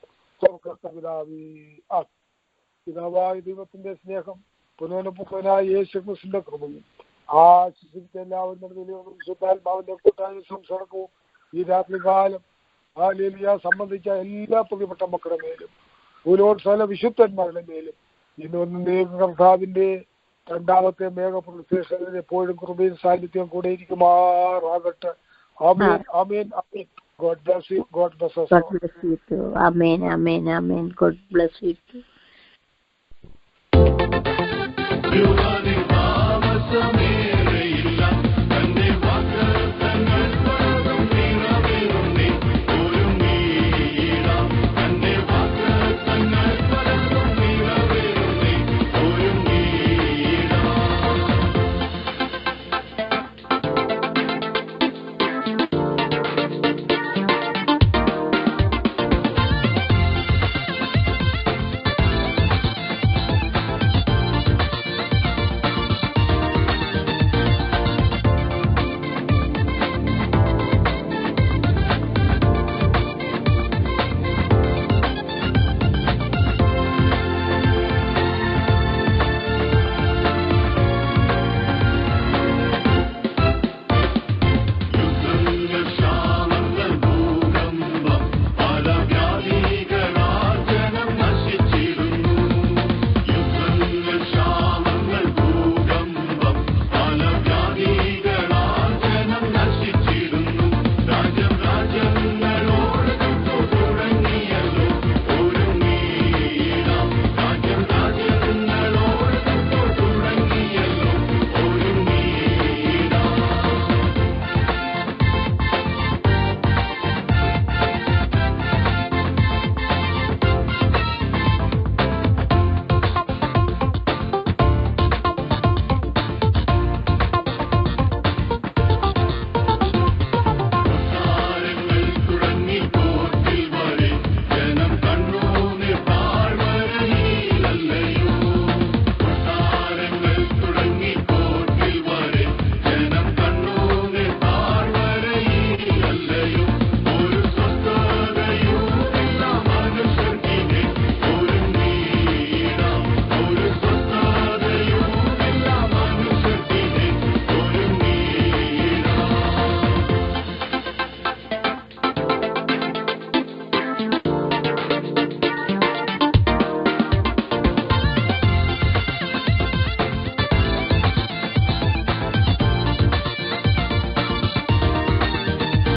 [SPEAKER 1] പിതാവായ ദൈവത്തിന്റെ സ്നേഹം പുനഃപുത്രനായ യേശു ക്രിസ്തുവിന്റെ കൃപയും ആശിസിച്ച എല്ലാവരും വിശുദ്ധാത്മാവിന്റെ കൂട്ടായ സംസർഗവും ഈ രാത്രികാലം ഹല്ലേലൂയ സംബന്ധിച്ച എല്ലാ പ്രിയപ്പെട്ട മക്കളുടെ മേലും ഭൂലോത്സവ വിശുദ്ധന്മാരുടെ മേലും ഇന്ന് കർത്താവിന്റെ രണ്ടാമത്തെ മേഘപ്രദേശത്തിൽ എപ്പോഴും കൃപയും സാന്നിധ്യം കൂടെ ഇരിക്കുമാറാകട്ടെ. ആമേൻ, ആമേൻ, ആമേൻ. God bless you. God bless us.
[SPEAKER 5] God bless you too. Amen, amen, amen. God bless you too.